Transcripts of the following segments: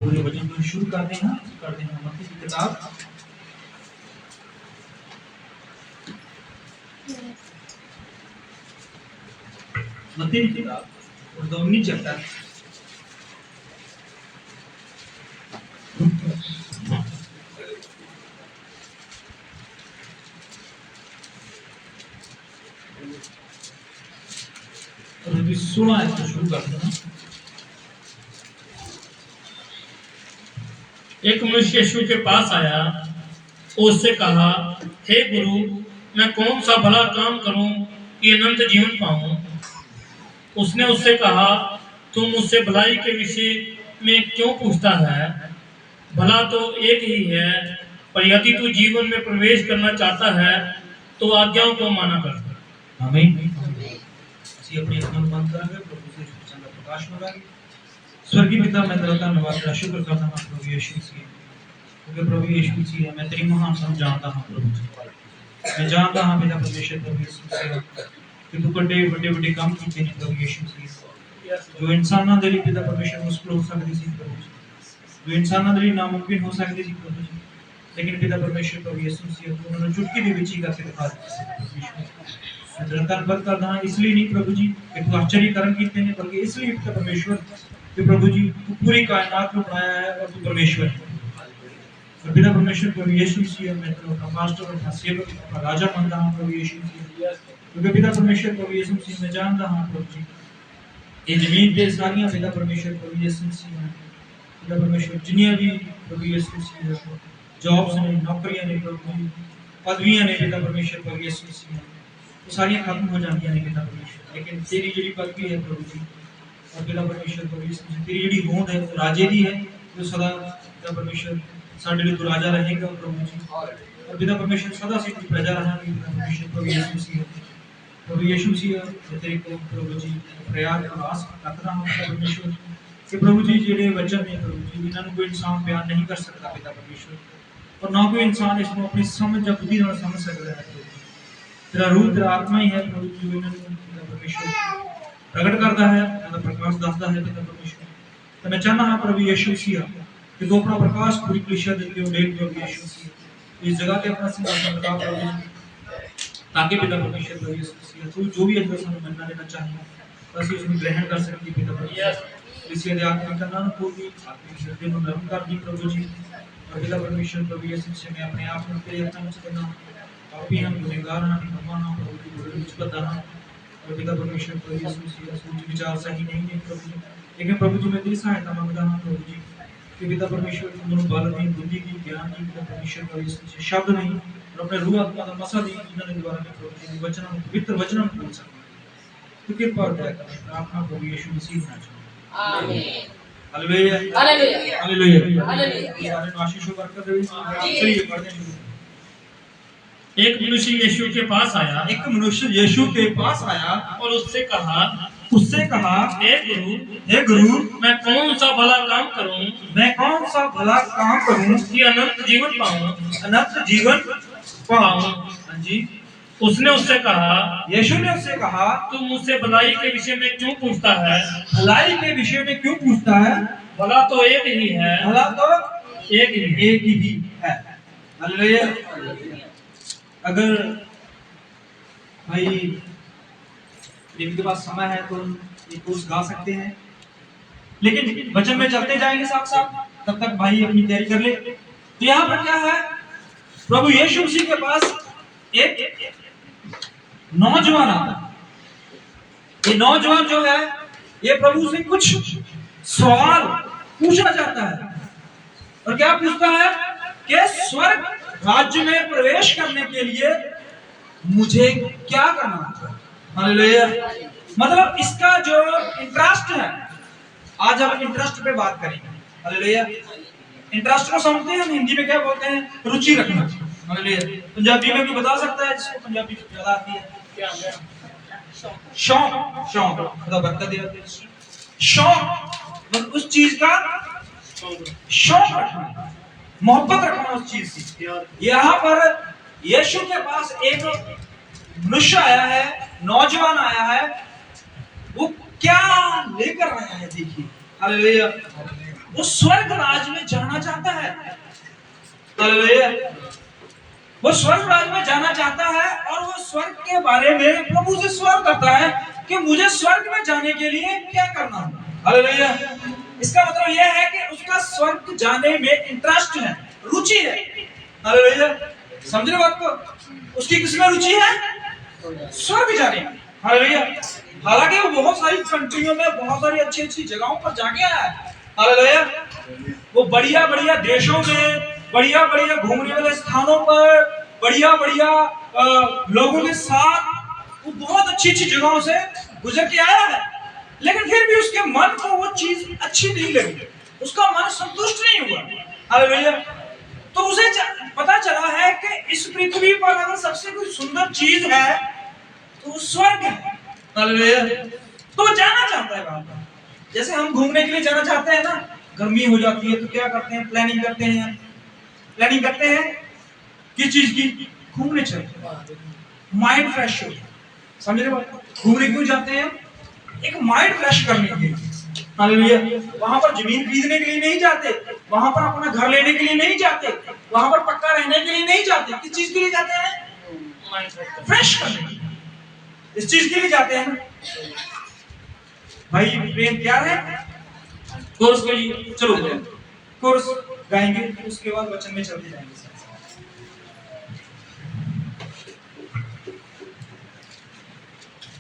पूरे वचन को शुरू करते हैं मत्ती की किताब मत्ती की किताब और 2 चैप्टर और 16 से शुरू करते हैं। एक मनुष्य यीशु के पास आया और उससे कहा, हे गुरु, मैं कौन सा भला काम करूं कि अनंत जीवन पाऊं? उसने उससे कहा, तुम मुझसे भलाई के विषय में क्यों पूछता है? भला तो एक ही है, पर यदि तू जीवन में प्रवेश करना चाहता है तो आज्ञाओं को माना कर। आमीन। अपनी आत्मा बंद करेंगे, प्रभु से वचन का प्रकाश होगा। स्वर्गीय पिता, मैं तेरा धन्यवाद तेरा शुक्र करता हूँ प्रभु यीशु मसीह, क्योंकि प्रभु यीशु मसीह मैं तेरी महान नाम जानता हूँ प्रभु जी। मैं जानता हूँ पिता परमेश्वर प्रभु यीशु मसीह कि तू बड़े काम कीते हैं प्रभु यीशु मसीह, जो इंसानां दे लिए पिता परमेश्वर मुश्किल हो सकती थी प्रभु जी, जो इंसानां दे लिए नामुमकिन हो सकती थी प्रभु जी, लेकिन पिता परमेश्वर प्रभु यीशु मसीह उन्होंने चुटकी दी विच ही करके दिखा दिया। मैं धन्यवाद करता हूँ इसलिए नहीं प्रभु जी कि तू आश्चर्य कर्म कीते हैं, बल्कि इसलिए पिता परमेश्वर कि प्रभु जी तू पूरी कायनात को बनाया है और तू परमेश्वर है। और पिता परमेश्वर प्रभु यीशु मसीह मैं तेरा अपना पास्टर और अपना सेवक अपना राजा मानता हूँ प्रभु यीशु मसीह, क्योंकि पिता परमेश्वर प्रभु यीशु मसीह मैं जानता हूँ प्रभु जी ये जमीन पे सारियां पिता परमेश्वर प्रभु यीशु मसीह है। पिता परमेश्वर जिन्हें भी प्रभु यीशु मसीह जॉब्स ने, नौकरियां ने प्रभु जी, पदवियां ने पिता परमेश्वर प्रभु यीशु मसीह वो सारियां खत्म हो जाती हैं पिता परमेश्वर, लेकिन तेरी जी पदवी है प्रभु जी और पिता परमेश्वर प्रभु यीशु मसीह तेरी जी होंद है राजे दी है जो सदा पिता परमेश्वर साडे लिए तू राजा रहेगा प्रभु जी, और पिता परमेश्वर सदा से तू प्रजा रहेगी पिता परमेश्वर प्रभु यीशु मसीह। प्रभु यीशु मसीह तेरे को प्रभु जी प्यार और आस रखना हो पिता परमेश्वर कि प्रभु जी जेडे वचन ने प्रभु जी इन्होंने कोई इंसान बयान नहीं कर सकता पिता परमेश्वर, और ना कोई इंसान इसको अपनी समझ या बुद्धि नाल समझ सकता है। तेरा रूह तेरा आत्मा ही है प्रभु जी इन्होंने पिता परमेश्वर प्रकट करता है, तेरा प्रकाश दसदा है पिता परमेश्वर। तो मैं चाहना हां प्रभु यीशु मसीह कि तू अपना प्रकाश पूरी कलीसिया दे के उड़ेल प्रभु यीशु मसीह इस जगह पे अपना सिंहासन लगा प्रभु जी, ताकि पिता परमेश्वर प्रभु यीशु मसीह तू जो भी अंदर सानू मिलना देना चाहिए ਅਸੀਂ उसको ग्रहण कर सकते पिता परमेश्वर। इसी दे आत्मिक कन्ना को भी आत्मिक शक्ति को नरम कर दी प्रभु जी, और पिता परमेश्वर प्रभु यीशु मसीह मैं अपने आप को तेरे हाथों में देना, पापी हम गुनहगार हम क्षमा प्रभु जी बड़े मुझको दाना, और पिता परमेश्वर प्रभु यीशु मसीह सोच विचार सही नहीं है प्रभु जी, लेकिन प्रभु जी मैं तेरी सहायता मांगता हूं प्रभु जी कि पिता परमेश्वर तू मुझे बल दी, बुद्धि की, ज्ञान की पिता परमेश्वर प्रभु यीशु मसीह शब्द नहीं और अपने रूह आत्मा का मसा दी इन्होंने द्वारा में प्रभु जी वचन पवित्र वचन बोल सकते तो कृपा दया कर प्रार्थना प्रभु यीशु मसीह नाम में आमीन। हालेलुया हालेलुया हालेलुया हालेलुया आशीष और बरकत दे। चलिए पढ़ने शुरू। एक मनुष्य यीशु के पास आया और उससे कहा, हे गुरु मैं कौन सा भला काम करूं कि अनंत जीवन पाऊं? हाँ जी। उसने उससे कहा, यीशु ने उससे कहा, तू मुझसे भलाई के विषय में क्यों पूछता है? भलाई के विषय में क्यों पूछता है? भला तो एक ही है, भला तो एक ही है। हालेलुया। अगर भाई जिनके पास समय है तो ये कोर्स गा सकते हैं, लेकिन वचन में चलते जाएंगे साथ साथ, तब तक भाई अपनी तैयारी कर ले। तो यहाँ पर क्या है, प्रभु यीशु मसीह के पास एक नौजवान आता है। ये नौजवान जो है ये प्रभु से कुछ सवाल पूछना चाहता है, और क्या पूछता है कि स्वर्ग राज्य में प्रवेश करने के लिए मुझे क्या करना होगा? हालेलुया। मतलब इसका जो इंटरेस्ट है, आज हम इंटरेस्ट पे बात करेंगे। हालेलुया। इंटरेस्ट को समझते हैं हम हिंदी में क्या बोलते हैं? रुचि रखना। हालेलुया। पंजाबी में भी बता सकता है जिसको पंजाबी ज्यादा आती है क्या? शौक। शौक खुदा बरकत दे। शौक मतलब उस चीज का शौक रखना, मोहब्बत रखना उस चीज से। यहाँ पर यीशु के पास एक मनुष्य आया है, नौजवान आया है, वो क्या लेकर आया है देखिए। हालेलुया। वो स्वर्ग राज में जाना चाहता है। हालेलुया। वो स्वर्ग राज में जाना चाहता है और वो स्वर्ग के बारे में प्रभु से सवाल करता है कि मुझे स्वर्ग में जाने के लिए क्या करना है। हालेलुया। इसका मतलब यह है कि उसका स्वर्ग जाने में इंटरेस्ट है, रुचि है। हालेलुया। समझ रहे बात को? उसकी किसमें रुचि है? स्वर्ग जाने में। हालेलुया। हालांकि वो बहुत सारी कंट्रियों में बहुत सारी अच्छी अच्छी जगहों पर जाके आया है। हालेलुया। वो बढ़िया बढ़िया देशों में, बढ़िया बढ़िया घूमने वाले स्थानों पर, बढ़िया बढ़िया लोगों के साथ वो बहुत अच्छी अच्छी जगहों से गुजर के आया है। लेकिन फिर भी उसके मन को वो चीज अच्छी नहीं लगी, उसका मन संतुष्ट नहीं हुआ। हालेलुया। तो उसे पता चला है कि इस पृथ्वी पर अगर सबसे कुछ सुंदर चीज है तो स्वर्ग है। हालेलुया। तो वो जाना चाहता है वहां पर। जैसे हम घूमने के लिए जाना चाहते हैं ना, गर्मी हो जाती है तो क्या करते हैं? प्लानिंग करते हैं। प्लानिंग करते हैं किस चीज की? घूमने चलते हैं, माइंड फ्रेश हो। समझ रहे हो? घूमने क्यों जाते हैं? एक माइंड फ्रेश करने के लिए। हालेलुया। वहां पर जमीन खरीदने के लिए नहीं जाते, वहां पर अपना घर लेने के लिए नहीं जाते, वहां पर पक्का रहने के लिए नहीं जाते। किस चीज के लिए जाते हैं? फ्रेश करने के लिए। इस चीज के लिए जाते हैं। भाई प्रेम प्यार है, कोर्स के लिए चलो कोर्स गाएंगे, उसके बाद वचन में चलते जाएंगे।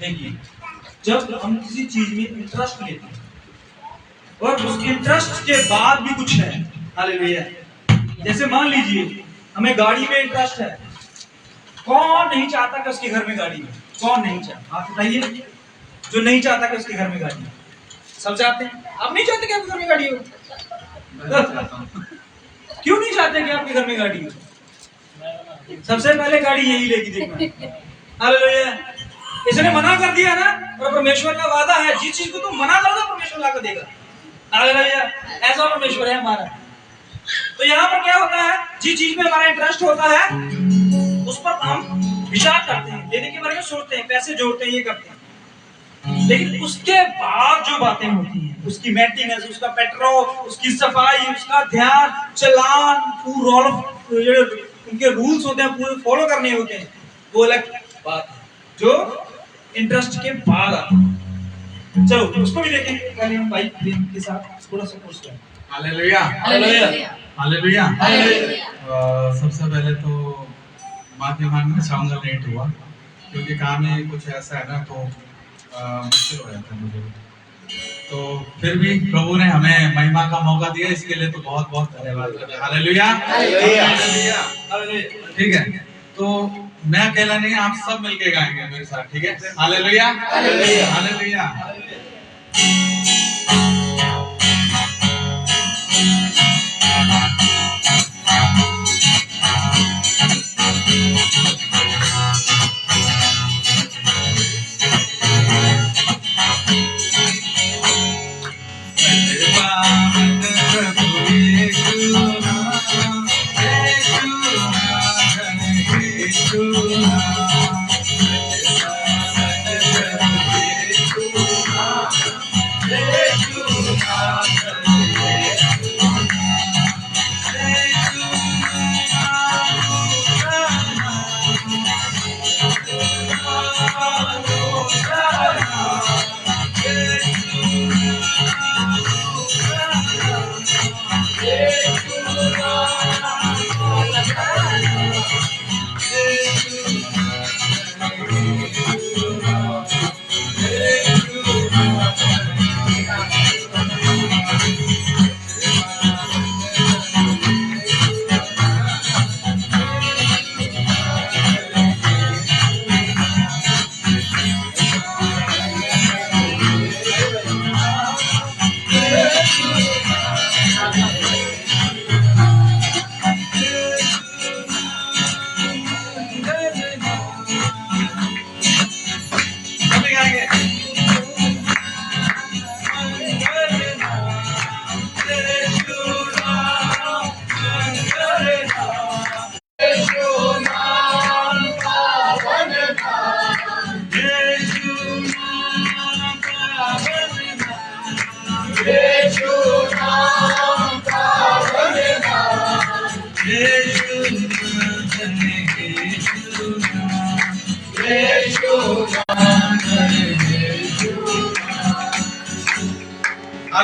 देखिए, जब हम किसी चीज में इंटरेस्ट लेते हैं और उस इंटरेस्ट के बाद भी कुछ है, हालेलुया। जैसे मान लीजिए हमें गाड़ी में इंटरेस्ट है, कौन नहीं चाहता कि उसके घर में गाड़ी हो? कौन नहीं चाहता? आप बताइए, जो नहीं चाहता कि उसके घर में गाड़ी हो? सब चाहते हैं। आप नहीं चाहते कि आपके घर में गाड़ी हो? क्यों नहीं चाहते कि आपके घर में गाड़ी हो? सबसे पहले गाड़ी यही लेगी, देखना। हालेलुया। इसने मना कर दिया ना, और परमेश्वर का वादा है जिस चीज को तुम मना करोगे परमेश्वर लाकर देगा। हालेलुया। ऐसा परमेश्वर है हमारा। तो यहाँ पर क्या होता है? जिस चीज में हमारा इंटरेस्ट होता है उस पर हम विचार करते हैं, लेने के बारे में सोचते हैं, पैसे जोड़ते हैं, ये करते हैं। लेकिन उसके बाद जो बातें होती हैं, उसकी मेंटेनेंस, उसका पेट्रोल, उसकी सफाई, उसका ध्यान, चलान, उनके रूल्स होते हैं पूरे फॉलो करने होते हैं, वो अलग बात है जो इंटरेस्ट के बाद आता है। चलो उसको भी देखें। पहले हम भाई के साथ थोड़ा सा कोर्स करें। हालेलुया। हालेलुया। हालेलुया। हालेलुया। सबसे पहले तो माफी मांगना चाहूंगा, लेट हुआ क्योंकि काम में कुछ ऐसा है ना, तो मुश्किल हो जाता है मुझे। तो फिर भी प्रभु ने हमें महिमा का मौका दिया, इसके लिए तो बहुत बहुत धन्यवाद। हालेलुया। हालेलुया। ठीक है, तो मैं अकेला नहीं, आप सब मिलके गाएंगे मेरे साथ, ठीक है? हालेलुया। हालेलुया। हालेलुया।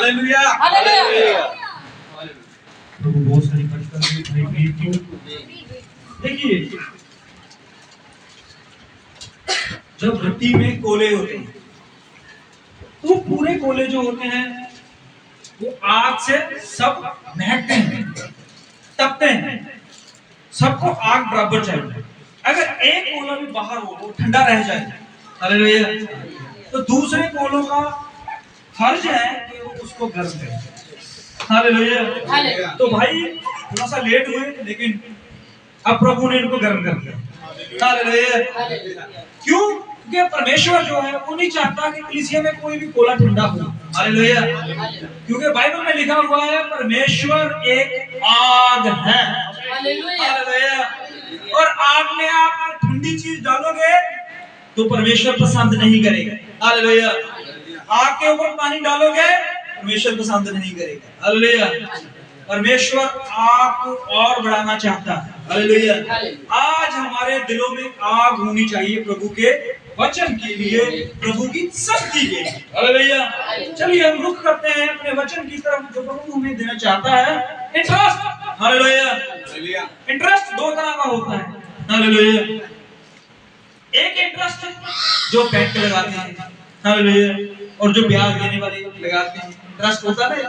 हालेलुया। प्रभु बहुत सारी बरकत दें। देखिए, जब भट्टी में कोले होते हैं तो पूरे कोले जो होते हैं वो आग से सब महकते हैं, तपते हैं, सबको आग बराबर चाहिए। अगर एक कोला भी बाहर हो, वो ठंडा रह जाए, हालेलुया, तो दूसरे कोलों का फर्ज है कि वो उसको गर्म करे, हालेलुया। तो भाई थोड़ा सा लेट हुए, लेकिन अब प्रभु ने इनको गर्म कर दिया, हालेलुया। क्यों? क्योंकि परमेश्वर जो है वो नहीं चाहता कि कलीसिया में कोई भी कोला ठंडा हो, हालेलुया। क्योंकि बाइबल में लिखा हुआ है परमेश्वर एक आग है, हालेलुया। और आग में आप ठंडी चीज डालोगे तो परमेश्वर पसंद नहीं करेगा, हालेलुया। आग के ऊपर पानी डालोगे परमेश्वर पसंद नहीं करेगा, हालेलुया। परमेश्वर आपको और बढ़ाना चाहता है, हालेलुया। आज हमारे दिलों में आग होनी चाहिए प्रभु के वचन के लिए, प्रभु की शक्ति के लिए, हालेलुया। चलिए हम रुख करते हैं अपने वचन की तरफ जो प्रभु हमें देना चाहता है। Interest, hallelujah. इंटरेस्ट दो तरह का होता है, हालेलुया। एक इंटरेस्ट जो बैंक पे लगाते हैं, हालेलुया, और जो ब्याज देने वाले लगाते हैं, इंटरेस्ट होता है।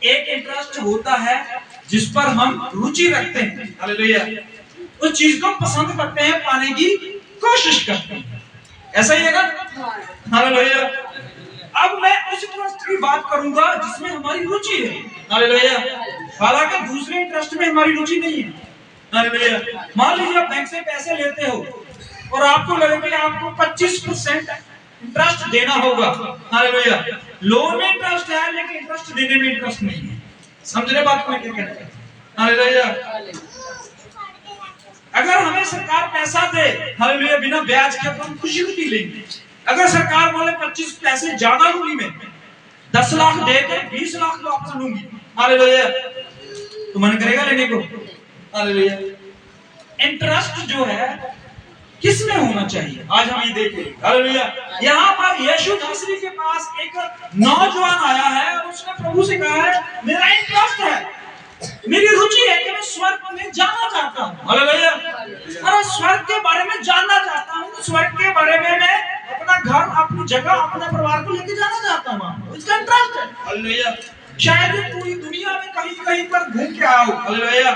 एक इंटरेस्ट होता है जिस पर हम रुचि रखते हैं, हालेलुया, उस चीज को पसंद करते हैं, पाने की कोशिश करते हैं, ऐसा ही है ना, हालेलुया। अब मैं उस इंटरेस्ट की बात करूंगा जिसमें हमारी रुचि है, हालेलुया। हालांकि दूसरे इंटरेस्ट में हमारी रुचि नहीं है, हालेलुया। मान लीजिए आप बैंक से पैसे लेते हो और आपको लगे कि आपको 25% इंटरेस्ट देना होगा, हालेलुया। लोन में इंटरेस्ट है लेकिन इंटरेस्ट देने में इंटरेस्ट नहीं है। समझ रहे बात को मैं क्या कह रहा हूं, हालेलुया। अगर हमें सरकार पैसा दे, हालेलुया, बिना ब्याज के तो हम खुशी खुशी लेंगे। अगर सरकार बोले 25 पैसे ज्यादा लूंगी, मैं 10 लाख दे के 20 लाख वापस लूंगी, हालेलुया, तो मन करेगा लेने को, हालेलुया। इंटरेस्ट जो है किस में होना चाहिए, आज हम ये देखें, हालेलुया। यहाँ पर यीशु मसीह के पास एक नौजवान आया है और उसने प्रभु से कहा है मेरा इंटरेस्ट है, मेरी रुचि है कि मैं स्वर्ग में जाना चाहता हूँ, हालेलुया। और स्वर्ग के बारे में जानना चाहता हूँ, स्वर्ग के बारे में मैं अपना घर, अपनी जगह, अपने परिवार को लेके जाना चाहता हूँ, इसका इंटरेस्ट है, हालेलुया। शायद पूरी दुनिया में कहीं कहीं पर घूम के आया हो, हालेलुया,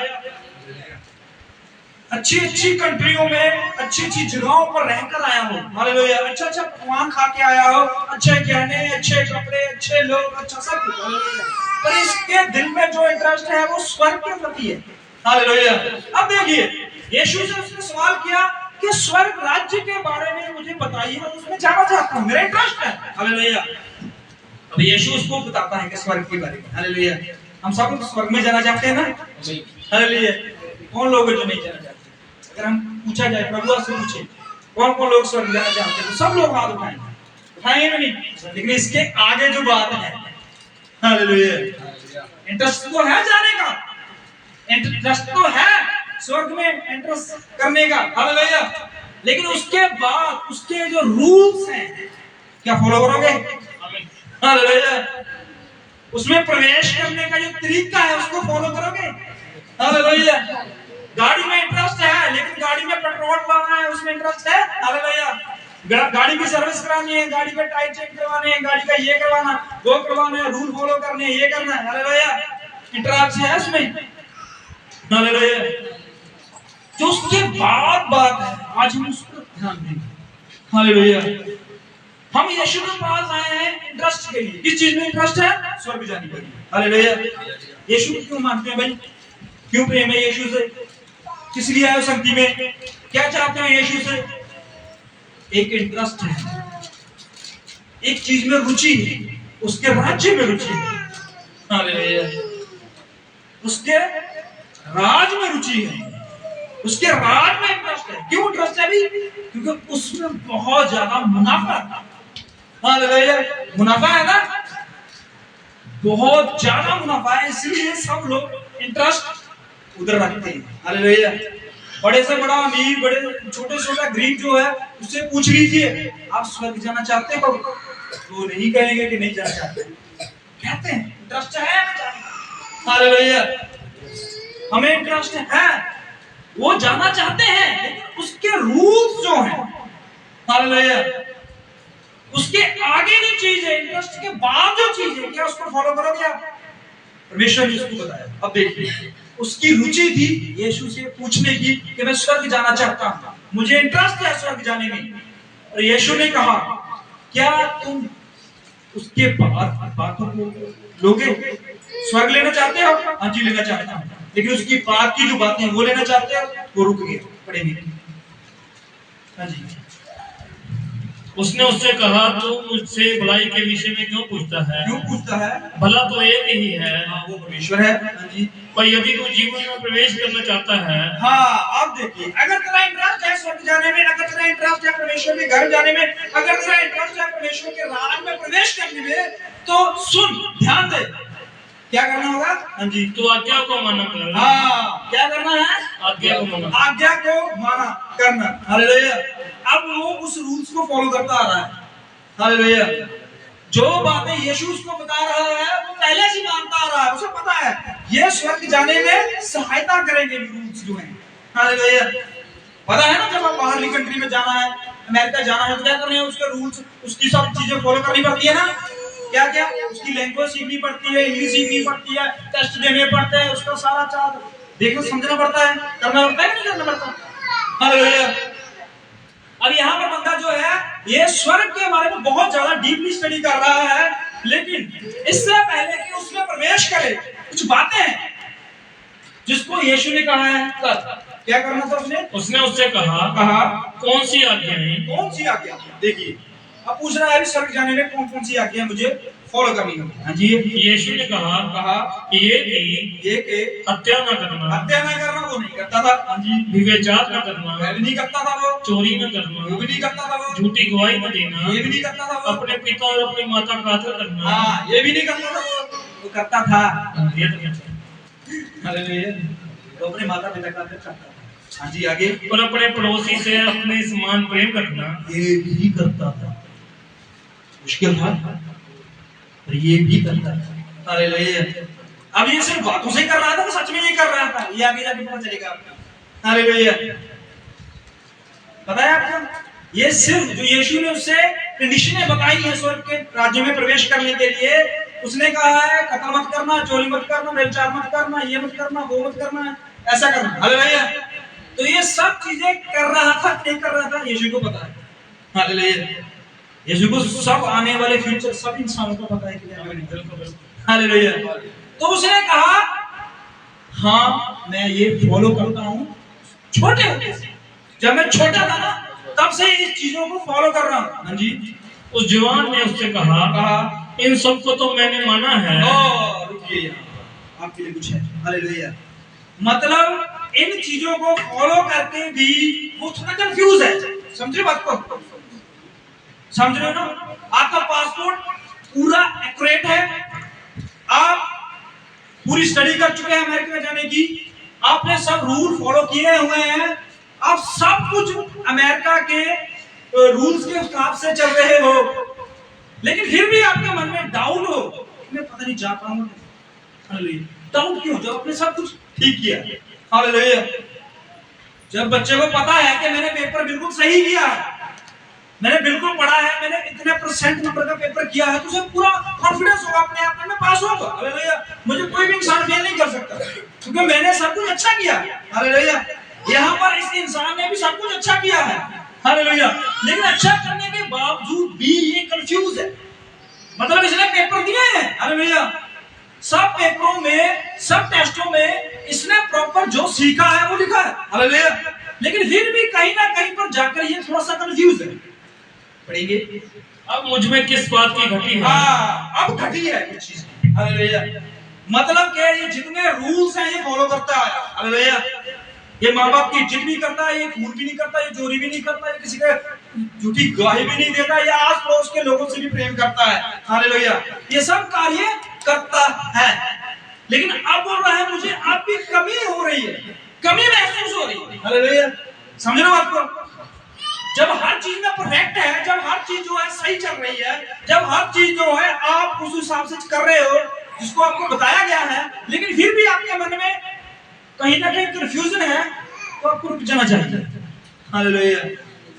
अच्छी अच्छी कंट्रियों में अच्छी अच्छी जगहों पर रहकर आया हो, हालेलुया, अच्छा अच्छा पकवान खा के आया हो, अच्छे गहने, अच्छे कपड़े, अच्छे लोग, अच्छा सब कुछ, हालेलुया। पर इसके दिल में जो इंटरेस्ट है वो स्वर्ग के प्रति है, हालेलुया। अब देखिए यीशु से उसने सवाल किया कि स्वर्ग राज्य के बारे में मुझे बताइए, मैं उसमें जाना चाहता हूँ, मेरा इंटरेस्ट है, हालेलुया। अब यीशु उसको बताता है कि स्वर्ग के बारे में, हालेलुया। हम सब लोग स्वर्ग में जाना चाहते हैं ना, हालेलुया। कौन लोग जो नहीं जाना चाहते? अगर हम पूछा जाए, प्रभु से पूछे कौन कौन लोग स्वर्ग जाना चाहते हैं, तो सब लोग हाथ उठाएंगे, उठाएंगे नहीं। लेकिन इसके आगे जो बात है, हालेलुया, इंटरेस्ट तो है जाने का, इंटरेस्ट तो है स्वर्ग में इंटरेस्ट करने का, हालेलुया। लेकिन उसके बाद उसके जो रूल्स हैं क्या फॉलो करोगे, हालेलुया। उसमें प्रवेश करने का जो तरीका है उसको फॉलो करोगे, हालेलुया। गाड़ी में इंटरेस्ट है लेकिन गाड़ी में पेट्रोल डालना है, उसमें इंटरेस्ट है, हालेलुया। गाड़ी की सर्विस करानी है, गाड़ी का टायर चेक करवाने हैं, गाड़ी का ये करवाना, वो करवाना है, रूल फॉलो करने हैं, ये करना है, हालेलुया। इंटरेस्ट है उसमें, हालेलुया। जो उसके बाद बात है, आज हम उस पर ध्यान देंगे, हालेलुया। हम यीशु के पास आए हैं इंटरेस्ट के लिए, किस चीज में इंटरेस्ट है, स्वर्ग जाने के लिए, हालेलुया। यीशु को क्यों मानते हैं भाई, क्यों प्रेम है यीशु से, किस लिए आए संगति में, क्या चाहते हैं यीशु से? एक इंटरेस्ट है, एक चीज में रुचि है, उसके राज्य में रुचि है, हालेलुया। उसके राज में रुचि है, उसके राज में इंटरेस्ट है। क्यों इंटरेस्ट है भी? क्योंकि उसमें बहुत ज्यादा मुनाफा है, हालेलुया। मुनाफा है ना, बहुत ज्यादा मुनाफा है, इसलिए सब लोग इंटरेस्ट उधर रखते हैं, हालेलुया। बड़े से बड़ा अमीर, बड़े छोटे से छोटा गरीब जो है उससे पूछ लीजिए आप स्वर्ग जाना चाहते हो, तो नहीं कहेंगे कि नहीं जाना चाहते। कहते हैं इंटरेस्ट है हमें जानने का। हालेलुया, हमें इंटरेस्ट है, वो जानना चाहते हैं, लेकिन उसके रूल्स जो हैं, हालेलुया, उसके आगे जो चीज है, इंटरेस्ट के बाद जो चीज है, क्या उसको फॉलो करोगे आप? परमेश्वर ने उसको बताया। अब देखिए, उसकी रुचि थी यीशु से पूछने की कि मैं स्वर्ग जाना चाहता हूं, मुझे इंटरेस्ट है स्वर्ग जाने में। और यीशु ने कहा, क्या तुम उसके बातों को लोगे? स्वर्ग लेना चाहते हो? हाँ जी लेना चाहता हूं, लेकिन उसकी बात की जो बातें वो लेना चाहते हो? वो रुक गए, पढ़ेंगे। हाँ जी। उसने उससे कहा, तू मुझसे भलाई के विषय में क्यों पूछता है? क्यों पूछता है? भला तो एक ही है, वो परमेश्वर है। हाँ जी। पर यदि तू जीवन में प्रवेश करना चाहता है, हाँ, अब देखिए, अगर तेरा इंटरेस्ट है स्वर्ग जाने में, अगर तेरा इंटरेस्ट है परमेश्वर के घर जाने में, अगर तेरा इंटरेस्ट है परमेश्वर के राज में प्रवेश करने में, तो सुन, ध्यान दे, क्या करना होगा? हाँ जी, तू आज्ञा को माना कर। हाँ, क्या करना है? आज्ञा को माना, आज्ञा को माना करना। हालेलुया। अब वो उस रूल्स को फॉलो करता आ रहा है। हालेलुया। जो बातें यीशु उसको बता रहा है वो पहले से मानता आ रहा है, उसे पता है ये स्वर्ग जाने में सहायता करेंगे रूल्स जो हैं। हालेलुया। पता है ना, जब आप बाहरली कंट्री में जाना है, अमेरिका जाना है, तो क्या करने हैं? उसके रूल्स, उसकी सब चीजें फॉलो करनी पड़ती है ना। क्या क्या? उसकी लैंग्वेज सीखनी पड़ती है, इंग्लिश सीखनी पड़ती है, टेस्ट देने पड़ते हैं, उसका सारा चार्ज देखना समझना पड़ता है, करना पड़ता है कि नहीं करना पड़ता? हालेलुया। अब यहाँ पर बंदा जो है ये स्वर्ग के बारे में बहुत ज्यादा डीपली स्टडी कर रहा है, लेकिन इससे पहले कि उसमें प्रवेश करे, कुछ बातें हैं जिसको यीशु ने कहा है क्या करना था उसने? उसने उससे कहा, कौन सी आज्ञाएं? कौन सी आज्ञा? देखिए, अब पूछ रहा है स्वर्ग जाने में कौन कौन सी आज्ञा मुझे फॉलो करनी होगी। हाँ जी। यीशु ने कहा ये कि हत्या न करना। हत्या न करना वो नहीं करता था। हाँ जी। व्यभिचार न करना, वह भी नहीं करता था वो। चोरी न करना, वो भी नहीं करता था वो। झूठी गवाही न देना, ये भी नहीं करता था वो। अपने पिता और अपनी माता का आदर करना, हाँ, ये भी नहीं करता था वो करता था। हालेलुया। तो अपने माता पिता का आदर करता था। हाँ जी, आगे। और अपने पड़ोसी से अपने समान प्रेम रखना, ये भी करता था। मुश्किल था, पर ये भी करता था। हालेलुया। अब ये सिर्फ बातों से कर रहा था, तो सच में ये कर रहा था, ये आगे जाके पता चलेगा आपको। हालेलुया। पता है आपको, ये सिर्फ जो यीशु ने उससे कंडीशनें बताई है स्वर्ग के राज्य में प्रवेश करने के लिए, उसने कहा है कत्ल मत करना, चोरी मत करना, व्यभिचार मत करना, ये मत करना, वो मत करना, ऐसा करना। हालेलुया। तो ये सब चीजें कर रहा था, नहीं कर रहा था, यीशु को पता है। हालेलुया। यीशु को सब आने वाले फ्यूचर सब इंसानों को पता है कि हालेलुया। तो उसने कहा, हाँ मैं ये फॉलो करता हूँ, छोटे होते से, जब मैं छोटा था ना तब से इस चीजों को फॉलो कर रहा हूँ। हाँ जी। उस जवान ने उससे कहा, इन सब को तो मैंने माना है। रुकिए, आपके लिए कुछ है। हालेलुया। मतलब इन चीजों को फॉलो करके भी वो थोड़ा कंफ्यूज है। समझे बात को? समझ रहे हो ना? आपका पासपोर्ट पूरा एक्यूरेट है, आप पूरी स्टडी कर चुके हैं अमेरिका में जाने की, आपने सब रूल फॉलो किए हुए हैं, आप सब कुछ अमेरिका के रूल्स के हिसाब से चल रहे हो, लेकिन फिर भी आपके मन में डाउट हो, मैं पता नहीं जा पाऊंगा। हालेलुया। डाउट क्यों? जब आपने सब कुछ ठीक किया। हालेलुया। जब बच्चे को पता है कि मैंने पेपर बिल्कुल सही किया, मैंने बिल्कुल पढ़ा है, मैंने इतने % नंबर का पेपर किया है, तो उसे पूरा कॉन्फिडेंस होगा अपने आप में, मैं पास होऊंगा। हालेलुया। मुझे कोई भी इंसान फेल नहीं कर सकता, क्योंकि मैंने सब कुछ अच्छा किया। हालेलुया। यहाँ पर इस इंसान ने भी सब कुछ अच्छा किया है। हालेलुया। लेकिन अच्छा करने के बावजूद भी ये कंफ्यूज है, मतलब इसने पेपर दिए हैं। हालेलुया। सब पेपरों में, सब टेस्टों में इसने प्रॉपर जो सीखा है वो लिखा है। हालेलुया। लेकिन फिर भी कहीं ना कहीं पर जाकर ये थोड़ा सा कंफ्यूज है। पढ़ेंगे, अब मुझ में किस बात की घटी है? अब घटी है कुछ चीज। हालेलुया। मतलब कि ये जितने रूल्स हैं ये फॉलो करता है। हालेलुया। ये माँ बाप की इज्जत भी करता है, ये खून भी नहीं करता, ये चोरी भी नहीं करता, ये किसी का झूठी गवाही भी नहीं देता, ये आस पड़ोस के लोगों से भी प्रेम करता है। हालेलुया। ये सब कार्य करता है, लेकिन अब बोल रहा है मुझे अब भी कमी हो रही है, कमी महसूस हो रही है। हालेलुया। समझ रहे हो आपको? जब हर चीज में परफेक्ट है, जब हर चीज जो है सही चल रही है, जब हर चीज जो है आप उस हिसाब से कर रहे हो जिसको आपको बताया गया है, लेकिन फिर भी आपके मन में कहीं ना कहीं कंफ्यूजन है, तो आपको रुक जाना चाहिए। हालेलुया।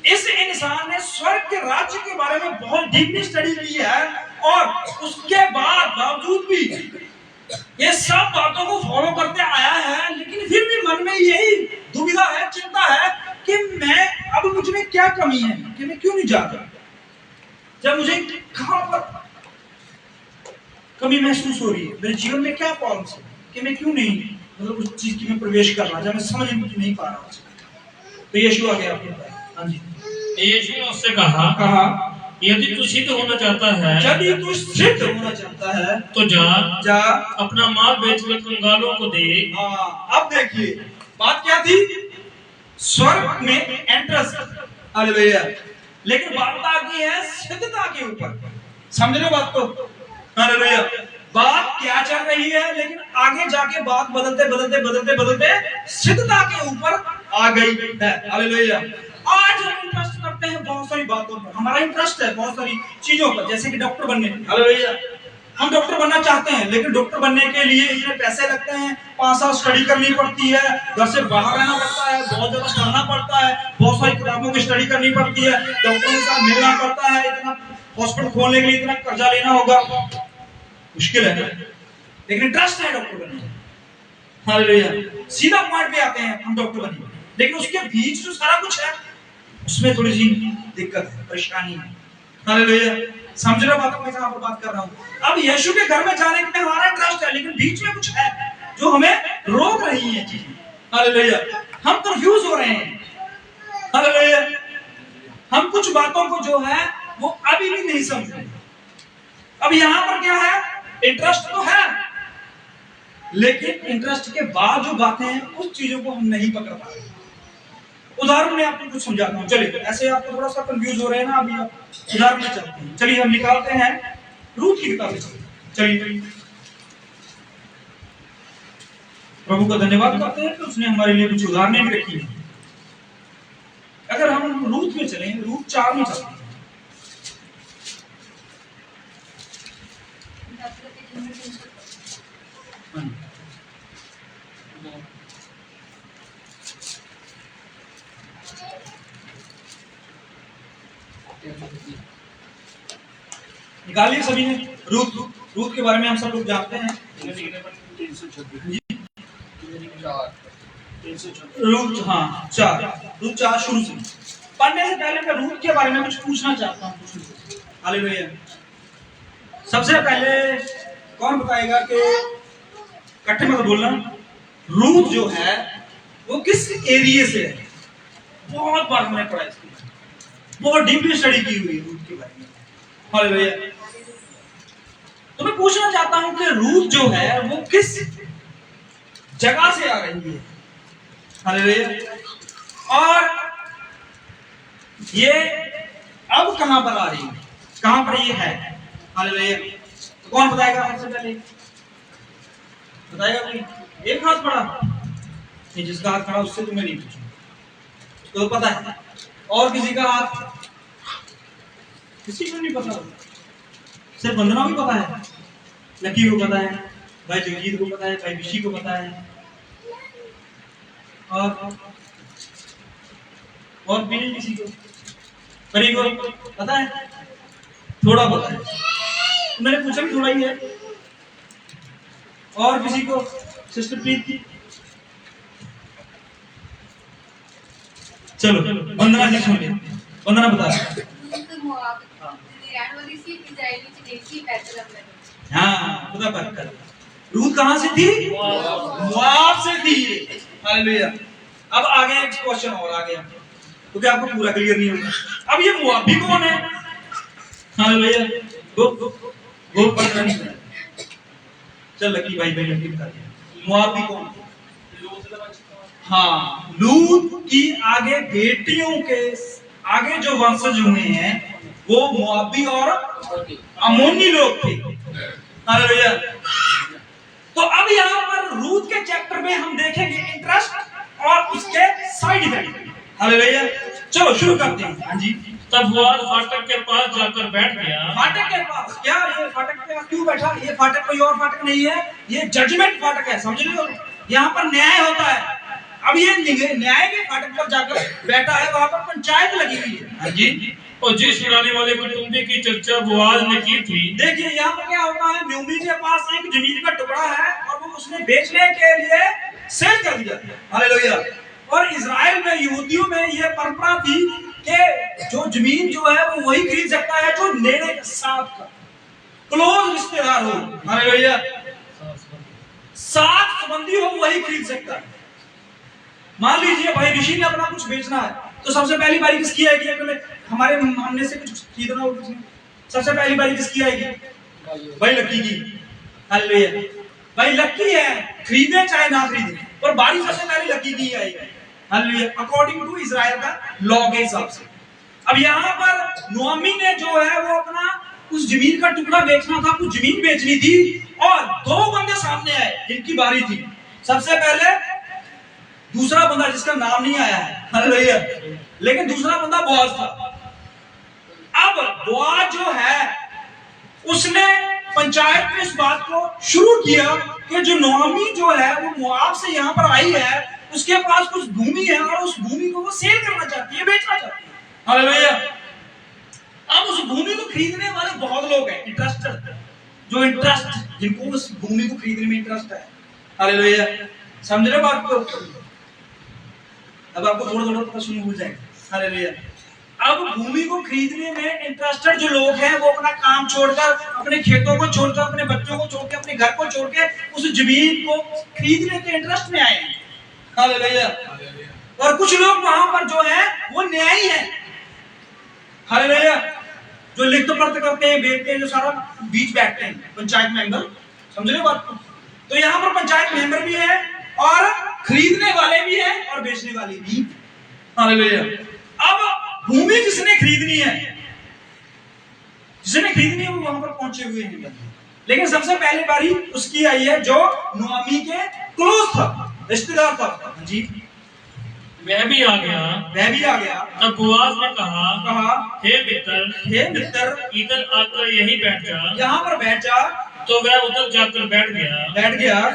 इस इंसान ने स्वर्ग के राज्य के बारे में बहुत डीपली स्टडी की है और उसके बावजूद भी ये सब बातों को फॉलो करते आया है, लेकिन फिर भी मन में यही दुविधा है, चिंता है कि मैं अब मुझ में क्या कमी है कि मैं क्यों नहीं जाता, जब मुझे कहां पर कमी महसूस हो रही है, मेरे जीवन में क्या प्रॉब्लम है कि मैं क्यों नहीं मतलब उस चीज की में प्रवेश कर रहा, जब मैं समझ नहीं पा रहा। तो यीशु आ गया आपके पास। हाँ जी। यीशु ने उससे कहा यदि तू सिद्ध होना चाहता है, यदि तू सिद्ध होना चाहता है तो जा अपना माल बेचकर कंगालों को दे। अब देखिए बात क्या थी, स्वर्ग में एंट्रेंस, हालेलुया, लेकिन बात आ गई है सिद्धता के ऊपर। समझ लो बात को, हालेलुया। बात क्या चल रही है, लेकिन आगे जाके बात बदलते बदलते बदलते बदलते सिद्धता के ऊपर आ गई है। हालेलुया। आज हम इंटरेस्ट करते हैं बहुत सारी बातों पर, हमारा इंटरेस्ट है बहुत सारी चीजों पर, जैसे कि डॉक्टर बनने। हालेलुया। हम डॉक्टर बनना चाहते हैं, लेकिन डॉक्टर बनने के लिए इतने पैसे लगते हैं, 5 साल स्टडी करनी पड़ती है, घर से बाहर रहना पड़ता है, बहुत ज्यादा पढ़ना पड़ता है, बहुत सारी किताबों की स्टडी करनी पड़ती है, डॉक्टरों के साथ मिलना पड़ता है, इतना हॉस्पिटल खोलने के लिए इतना कर्जा लेना होगा, मुश्किल है, लेकिन इंटरेस्ट है डॉक्टर बनने में। हालेलुया। सीधा पॉइंट पे आते हैं, हम डॉक्टर बनेंगे, लेकिन उसके बीच जो सारा कुछ है उसमें थोड़ी सी दिक्कत है, परेशानी है। हालेलुया। समझ रहे हो बात को, मैं कहां पर बात कर रहा हूं। अब यीशु के घर में जाने में हमारा इंटरेस्ट है, लेकिन बीच में कुछ है जो हमें रोक रही है चीजें। हालेलुया। हम कंफ्यूज हो रहे हैं। हालेलुया। हम कुछ बातों को जो है वो अभी भी नहीं समझ रहे। अब यहां पर क्या है, इंटरेस्ट तो है, लेकिन इंटरेस्ट के बाद जो बातें हैं उस चीजों को हम नहीं पकड़ पा रहे। उदाहरण में आपको कुछ समझाता हूं, चलिए। ऐसे आपको थोड़ा सा कंफ्यूज हो रहे हैं ना, अभी आप उदाहरण में चलते हैं। चलिए हम निकालते हैं रूथ की किताब से। चलिए, प्रभु का धन्यवाद करते हैं कि उसने हमारे लिए कुछ उदाहरणें भी रखी हैं। अगर हम रूथ में चलें, रूथ 4 में चलते हैं। निकालिए सभी ने रूथ। रूथ के बारे में हम सब लोग जानते हैं। रूथ, हाँ 4, रूथ 4 शुरू से पढ़ने से पहले मैं रूथ के बारे में कुछ पूछना चाहता हूँ। हालेलुया। सबसे पहले कौन बताएगा कि इकट्ठे मत बोलना, रूथ जो है वो किस एरिया से है? बहुत बार हमने पढ़ा इसके बारे में, बहुत डीपली स्टडी की हुई है रूथ के बारे में। हालेलुया। तो मैं पूछना चाहता हूं कि रूथ जो है वो किस जगह से आ रही है? हालेलुया। और ये अब कहां पर आ रही है, कहां पर ये है? हालेलुया। तो कौन बताएगा सबसे पहले? बताएगा कोई? एक हाथ खड़ा नहीं, जिसका हाथ खड़ा उससे तो मैं नहीं पूछूंगा, उसको तो पता है। और किसी का हाथ? किसी को नहीं पता, सिर्फ वंदना को पता है, लकी को पता है, भाई जगजीत को पता है, भाई विशी को पता है, और भी नहीं किसी को। परी को पता है, थोड़ा पता है, मैंने पूछा भी थोड़ा ही है। और किसी को? सिस्टर प्रीत की। चलो वंदना जी सुन ले, वंदना बता। हाँ, खुदा बात कर। रूथ कहाँ से थी? मोआब से थी। हालेलुया। अब आगे एक क्वेश्चन और आ गया, क्योंकि आपको पूरा क्लियर नहीं होगा। अब ये मोआबी कौन है? हालेलुया। गो पता नहीं। चल लकी भाई लकी बता दिया। मोआबी कौन है? हाँ, लूत की आगे बेटियों के आगे जो वंशज हुए हैं वो मोआबी और अमोनी लोग थे। हालेलुया। तो अब यहाँ पर रूथ के चैप्टर में हम देखेंगे इंटरेस्ट और उसके साइड इफेक्ट। हालेलुया। चलो चलो शुरू करते हैं। हाँ जी। तब बोआज फाटक के पास जाकर बैठ गया। फाटक के पास क्या, ये फाटक के पास क्यों बैठा? ये फाटक कोई और फाटक नहीं है, ये जजमेंट फाटक है, समझ रहे हो? यहाँ पर न्याय होता है। अब ये न्याय के फाटक पर जाकर बैठा है, वहां पर पंचायत लगी हुई है। हाँ जी। और जिस छुड़ाने वाले कुटुंबी की चर्चा बोआज ने की थी, देखिए यहाँ पर क्या होता है, न्योमी के पास एक जमीन का टुकड़ा है और वो उसने बेचने के लिए सेल कर दिया। हालेलुया। और इजराइल में, यहूदियों में ये परंपरा थी कि जो जमीन जो है वो वही खरीद सकता है जो लेने के साथ का क्लोज रिश्तेदार हो। हालेलुया। साथ संबंधी हो वही खरीद सकता है। मान लीजिए भाई ऋषि ने अपना कुछ बेचना है, तो सबसे पहली बारी किसकी आएगी? हमारे हमने से कुछ खरीदना हो, सबसे पहली बारी किसकी आएगी? भाई लक्की की। हालेलुया। भाई लक्की है, खरीदे चाहे ना खरीदे, और बारी सबसे पहले लक्की की आएगी। हालेलुया। अकॉर्डिंग टू इजराइल का लॉ के हिसाब से। अब यहाँ पर नोमी ने जो है वो अपना उस जमीन का टुकड़ा बेचना था, कुछ जमीन बेचनी थी, और दो बंदे सामने आए जिनकी बारी थी। सबसे पहले दूसरा बंदा जिसका नाम नहीं आया है, हालेलुया, लेकिन दूसरा बंदा बोआज था। अब बोआज जो है उसने पंचायत में इस बात को शुरू किया कि जो नोमी जो है वो मोआब से यहाँ पर आई है, उसके पास कुछ भूमि है और उस भूमि को वो सेल करना चाहती है, बेचना चाहती है। हालेलुया। अब उस भूमि को खरीदने वाले बहुत लोग हैं, इंटरेस्टेड, जो इंटरेस्ट, जिनको उस भूमि को खरीदने में इंटरेस्ट है। हालेलुया। समझ रहे हो बात को? अब आपको थोड़ा थोड़ा पता सुन हो जाएगा। हालेलुया। अब भूमि को खरीदने में इंटरेस्टेड जो लोग हैं वो अपना काम छोड़कर, अपने खेतों को छोड़कर, अपने बच्चों को छोड़ के, अपने घर को छोड़ के उस जमीन को खरीदने के इंटरेस्ट में आए हैं। हालेलुया। और कुछ लोग वहां पर जो है वो न्यायी है। हालेलुया। जो लिखत पढ़त करते हैं, बेचते हैं, जो सारा बीच बैठते हैं, पंचायत मेंबर। समझ रहे हो बात को? तो यहाँ पर पंचायत मेंबर भी है और खरीदने वाले भी है और बेचने वाले भी। हालेलुया। अब भूमि जिसने खरीदनी है, जिसने खरीदनी है वो वहां पर पहुंचे हुए हैं, लेकिन सबसे पहले बारी उसकी आई है जो नोमी के क्लोज था, रिश्तेदार था। जी। वह भी आ गया। वह भी आ गया। तब बोआज ने कहा, हे मित्र, इधर आकर यहीं बैठ जा। यहाँ पर बैठ जा। तो वह उधर जाकर बैठ गया।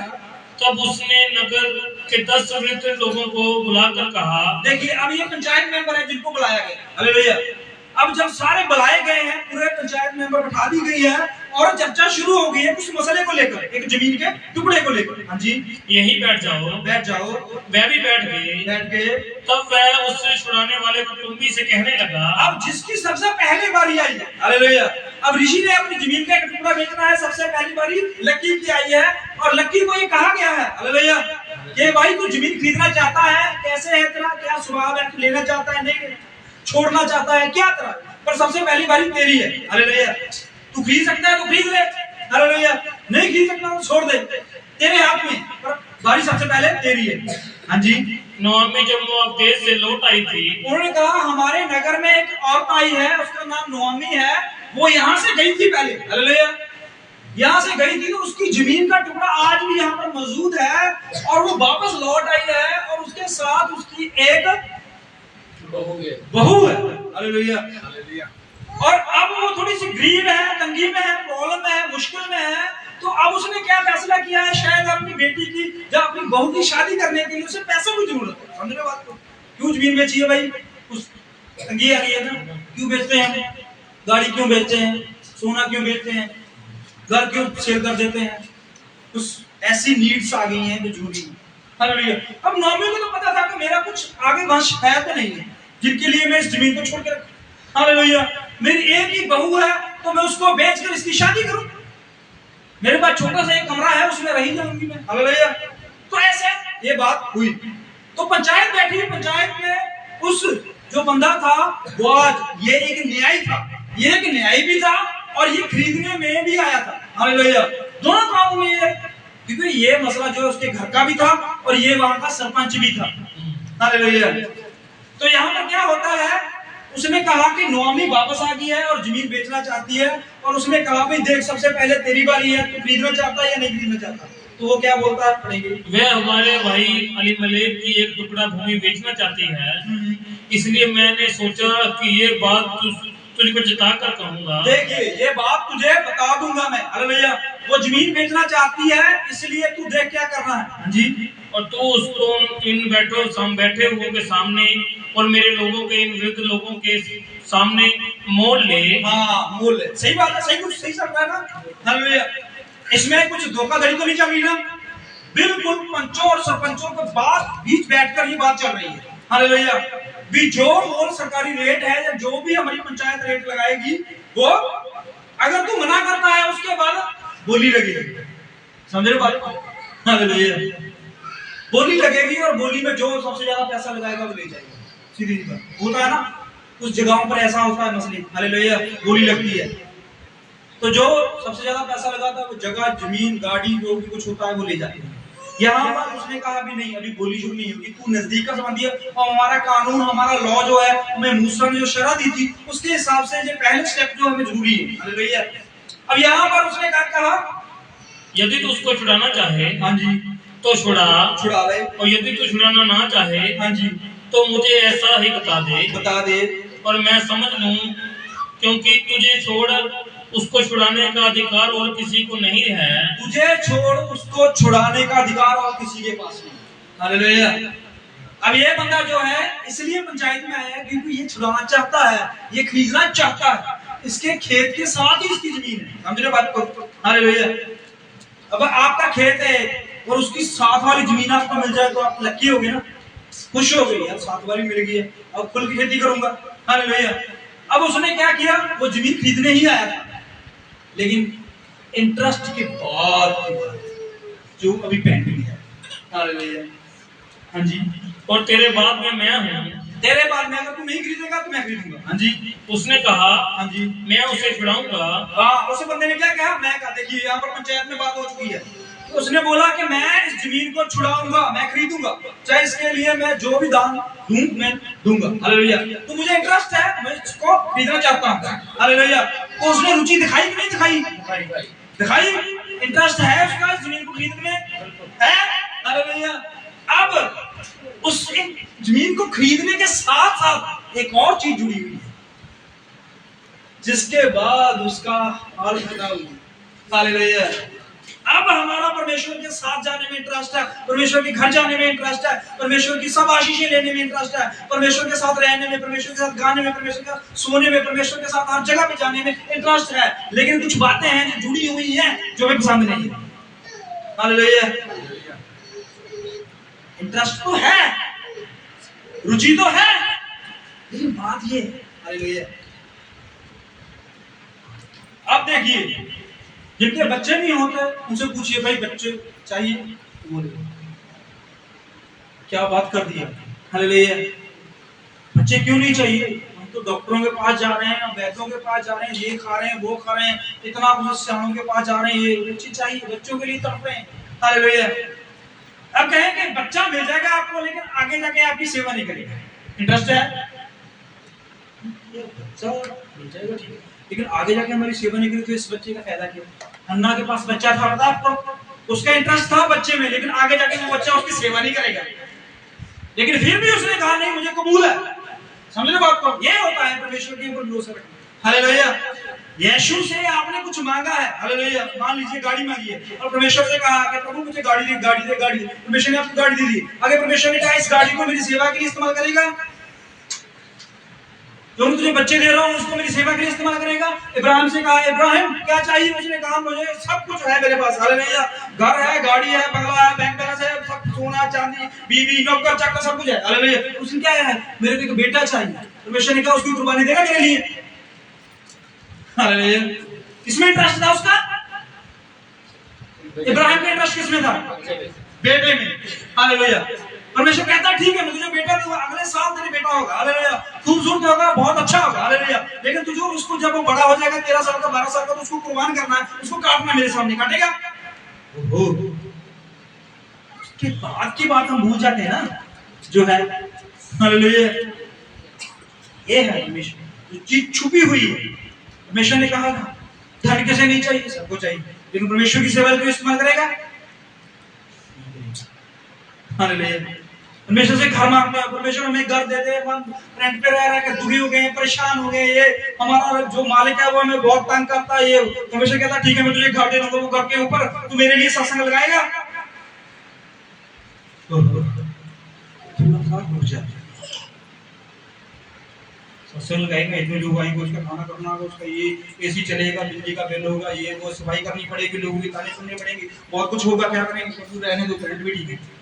तब उसने नगर के 10 वृद्ध लोगों को बुलाकर कहा। देखिए अब ये पंचायत मेंबर है जिनको बुलाया गया। हालेलुया। अब जब सारे बुलाए गए हैं, पूरे पंचायत मेंबर बैठा दी गई है और चर्चा शुरू हो गई है कुछ मसले को लेकर, एक जमीन के टुकड़े को लेकर। हाँ जी। यहीं बैठ जाओ। वह भी बैठ गए। तब वह उससे छुड़ाने वाले कुटुंबी से कहने लगा। अब जिसकी सबसे पहले बारी आई है, हालेलुया, अब ऋषि ने अपनी जमीन का एक टुकड़ा बेचना है, सबसे पहली बारी लक्की की आई है और लक्की को ये कहा गया है, हालेलुया, कि भाई तू जमीन खरीदना चाहता है, कैसे है तेरा, क्या स्वभाव है, लेना चाहता है, नहीं छोड़ना चाहता है, क्या तेरा, पर सबसे पहली बारी तेरी है। हालेलुया। तू खरीद सकता है तो खरीद ले, हालेलुया, नहीं खरीद सकता तो छोड़ दे, तेरे हाथ में, पर बारी सबसे पहले तेरी है। हाँ जी। नोमी जब मोआब देश से लौट आई थी, उन्होंने कहा हमारे नगर में एक औरत आई है, उसका नाम नोमी है, वो यहाँ से गई थी पहले। हालेलुया। यहाँ से गई थी तो उसकी जमीन का टुकड़ा आज भी यहाँ पर मौजूद है और वो वापस लौट आई है और उसके साथ उसकी एक बहू है। हालेलुया। और अब वो थोड़ी सी गरीब है, तंगी में है, प्रॉब्लम में है, मुश्किल में है, तो अब उसने क्या फैसला किया है, शायद अपनी बेटी की या अपनी बहू की शादी करने के लिए उसे पैसों की जरूरत है। समझ रहे बात को? क्यों जमीन बेची है भाई? उस तंगी आ गई है ना, क्यों बेचते हैं? गाड़ी क्यों बेचते हैं? सोना क्यों बेचते हैं? घर क्यों सेल कर देते हैं? कुछ ऐसी नीड्स आ गई हैं जो जरूरी। हालेलुया। अब नोमी को तो पता था कि मेरा कुछ आगे वंश है तो नहीं है जिनके लिए मैं इस जमीन को छोड़ के रखूं। हालेलुया। मेरी एक ही बहू है तो मैं उसको बेचकर इसकी शादी करूं, मेरे पास छोटा सा एक कमरा है उसमें रही जाऊंगी मैं। हालेलुया। तो ऐसे ये बात हुई तो पंचायत बैठी, पंचायत में उस जो बंदा था बोआज, ये एक न्यायी था, ये एक न्यायी भी था और ये खरीदने में भी आया था। हालेलुया। दोनों कामों में ये, क्योंकि ये मसला जो है उसके घर का भी था और ये वहां का सरपंच भी था। हालेलुया। तो यहाँ पर क्या होता है, उसने कहा कि नोमी वापस आ गई है और जमीन बेचना चाहती है और उसने कहा भाई देख सबसे पहले तेरी बारी है, तू खरीदना चाहता है या नहीं खरीदना चाहता? तो वो क्या बोलता है, पढ़ेंगे। वह हमारे भाई अलीमेलेक की एक टुकड़ा भूमि बेचना चाहती है इसलिए मैंने सोचा कि ये बात तुझको जता कर कहूंगा। देखिए ये बात तुझे बता दूंगा मैं। अरे भैया वो जमीन बेचना चाहती है, इसलिए तू देख क्या करना है। हाँ जी। और तू उसको इन बैठे हुओं के सामने और मेरे लोगों के, इन वृद्ध लोगों के सामने मोल ले। हाँ मोल ले, सही बात है, सही कुछ सही चल रहा है ना। हाँ भैया इसमें कुछ धोखाधड़ी तो नहीं चल रही ना। बिल्कुल पंचों और सरपंचों के बात बीच बैठकर ये बात चल रही है। हाँ भैया भी जो मोल सरकारी रेट है या जो भी हमारी पंचायत रेट लगाएगी, वो अगर तू मना करता है उसके बाद बोली लगेगी। समझ रहे बात? हाँ भैया बोली लगेगी और बोली में जो सबसे ज्यादा पैसा लगाएगा वो ले जाएगा। सीधी बात होता है ना, कुछ जगहों पर ऐसा होता है मसले। हालेलुया बोली लगती है तो जो सबसे ज्यादा पैसा लगाता है वो जगह, जमीन, गाड़ी जो भी कुछ होता है वो ले जाते हैं। यहाँ पर उसने कहा भी नहीं, अभी बोली शुरू नहीं होगी, तू नजदीक का संबंधी है और हमारा कानून, हमारा लॉ जो है, हमें मूसा ने जो शरह दी थी उसके हिसाब से ये पहले स्टेप जो हमें जरूरी है। हालेलुया। अब यहाँ पर उसने क्या कहा, यदि तू उसको छुड़ाना चाहे हाँ जी तो छुड़ा ले, और यदि तू छुड़ाना ना चाहे हाँ जी तो मुझे ऐसा ही बता दे और मैं समझ लूं, क्योंकि तुझे छोड़ उसको छुड़ाने का अधिकार और किसी को नहीं है। तुझे छोड़ उसको छुड़ाने का अधिकार और किसी के पास नहीं। हालेलुया। अब ये बंदा जो है इसलिए पंचायत में आया क्योंकि ये छुड़ाना चाहता है, ये खरीदना चाहता है, इसके खेत के साथ ही इसकी जमीन है। समझ रहे बात को? हालेलुया। अब आपका खेत है और उसकी साथ वाली जमीन आपको मिल जाए तो आप लकी हो गए ना, खुश हो गए यार, साथ वाली मिल गई है, अब खुल की खेती करूंगा। हालेलुया। अब उसने क्या किया, वो जमीन खरीदने ही आया था, लेकिन इंटरेस्ट के बाद की बात जो अभी पेंडिंग है। हालेलुया। हाँ जी। और तेरे बाद में मैं हूँ, तेरे बाद में अगर तू नहीं खरीदेगा तो मैं खरीदूंगा। हाँ जी। उसने कहा हाँ जी मैं उसे छुड़ाऊंगा। हाँ उस बंदे ने क्या कहा, मैं कहा देखिए यहाँ पर पंचायत में बात हो चुकी है, तो उसने बोला कि मैं इस जमीन को छुड़ाऊंगा, मैं खरीदूंगा, चाहे इसके लिए मैं जो भी दान दूं मैं दूंगा। हालेलुया। तो मुझे इंटरेस्ट है, मैं इसको खरीदना चाहता हूँ। हालेलुया। तो उसने रुचि दिखाई कि नहीं दिखाई? दिखाई। इंटरेस्ट है उसका इस जमीन को खरीदने में है। हालेलुया। अब उस जमीन को खरीदने के साथ साथ एक और चीज जुड़ी हुई है जिसके बाद उसका हाल खराब हुआ। हालेलुया। अब हमारा परमेश्वर के साथ जाने में इंटरेस्ट है, परमेश्वर के घर जाने में इंटरेस्ट है, परमेश्वर की सब आशीषें लेने में इंटरेस्ट है, परमेश्वर के साथ रहने में, परमेश्वर के साथ गाने में, परमेश्वर के साथ सोने में, परमेश्वर के साथ हर जगह पे जाने में इंटरेस्ट है। लेकिन कुछ बातें हैं जो जुड़ी हुई हैं जो हमें पसंद नहीं है। हालेलुया। इंटरेस्ट तो है, रुचि तो है, लेकिन बात ये है। हालेलुया। अब देखिए जिनके बच्चे नहीं होते उनसे पूछिए भाई बच्चे चाहिए, बोले क्या बात कर दी। हालेलुया। बच्चे क्यों नहीं चाहिए? हम तो डॉक्टरों के पास जा रहे हैं, वैद्यों के पास जा रहे हैं, ये खा रहे हैं, वो खा रहे हैं, इतना कुछ सियाणों के पास जा रहे हैं, ये बच्चे चाहिए, बच्चों के लिए तड़प रहे हैं। हालेलुया। अब कहें कि बच्चा मिल जाएगा आपको, लेकिन आगे जाके आपकी सेवा नहीं करेगा। इंटरेस्ट है, बच्चा मिल जाएगा ठीक है, लेकिन आगे जाके हमारी सेवा नहीं करी तो इस बच्चे का फायदा क्या? अन्ना के पास बच्चा था, पता आपको, उसका इंटरेस्ट था बच्चे में, लेकिन आगे जाके वो बच्चा उसकी सेवा नहीं करेगा, लेकिन फिर भी उसने कहा नहीं मुझे कबूल है। समझ लो बात को? ये होता है परमेश्वर के ऊपर भरोसा रखना। हालेलुया। यीशु से आपने कुछ मांगा है, हालेलुया, मान लीजिए गाड़ी मांगी है और परमेश्वर से कहा कि प्रभु मुझे गाड़ी दे, गाड़ी दे, गाड़ी दे। परमेश्वर ने आपको गाड़ी दे दी, आगे परमेश्वर ने कहा इस गाड़ी को मेरी सेवा के लिए इस्तेमाल करेगा, जो तुझे बच्चे दे रहा हूं उसको मेरी सेवा के लिए इस्तेमाल करेगा। इब्राहिम से कहा इब्राहिम क्या चाहिए? उसने कहा मुझे सब कुछ है मेरे पास। हालेलुया। घर है, गाड़ी है, बंगला है, बैंक बैलेंस है, सब सोना चांदी, बीवी, नौकर चाकर सब कुछ है। हालेलुया। उसने क्या है? मेरे को एक बेटा चाहिए। परमेश्वर ने कहा उसकी कुर्बानी देगा मेरे लिए। हालेलुया। किसमें इंटरेस्ट था उसका? इब्राहिम का इंटरेस्ट किसमें था? बेटे में। हालेलुया। परमेश्वर कहता है ठीक है मैं तुझे बेटा दूंगा, अगले साल तेरे बेटा होगा। हालेलुया। खूबसूरत होगा, बहुत अच्छा होगा। हालेलुया। लेकिन तुझे उसको जब वो बड़ा हो जाएगा 13 साल का, 12 साल का, तो उसको कुर्बान करना है, उसको काटना मेरे सामने, काटेगा? उसके बाद की बात हम भूल जाते हैं ना जो है। हालेलुया। ये है परमेश्वर जो चीज छुपी हुई है। परमेश्वर ने कहा था धन किसे नहीं चाहिए, सबको चाहिए, लेकिन परमेश्वर की सेवा को इस्तेमाल करेगा। हालेलुया। परमेश्वर से घर मांगते हैं, परमेश्वर हमें घर दे दे, हम रेंट पे रह रहे के दुखी हो गए हैं, परेशान हो गए, ये हमारा जो मालिक है वो हमें बहुत तंग करता है, ये परमेश्वर कहता है ठीक है मैं तुझे घर दे दूंगा, वो घर के ऊपर तू मेरे लिए सत्संग लगाएगा, सत्संग लगाएगा, इतने लोग आएंगे, उसका खाना करना होगा, उसका ये एसी चलेगा, बिजली का बिल होगा, ये वो सफाई करनी पड़ेगी, लोगों की ताने सुननी पड़ेगी, बहुत कुछ होगा, क्या करेंगे, सब रहने दो, करंट भी ठीक है।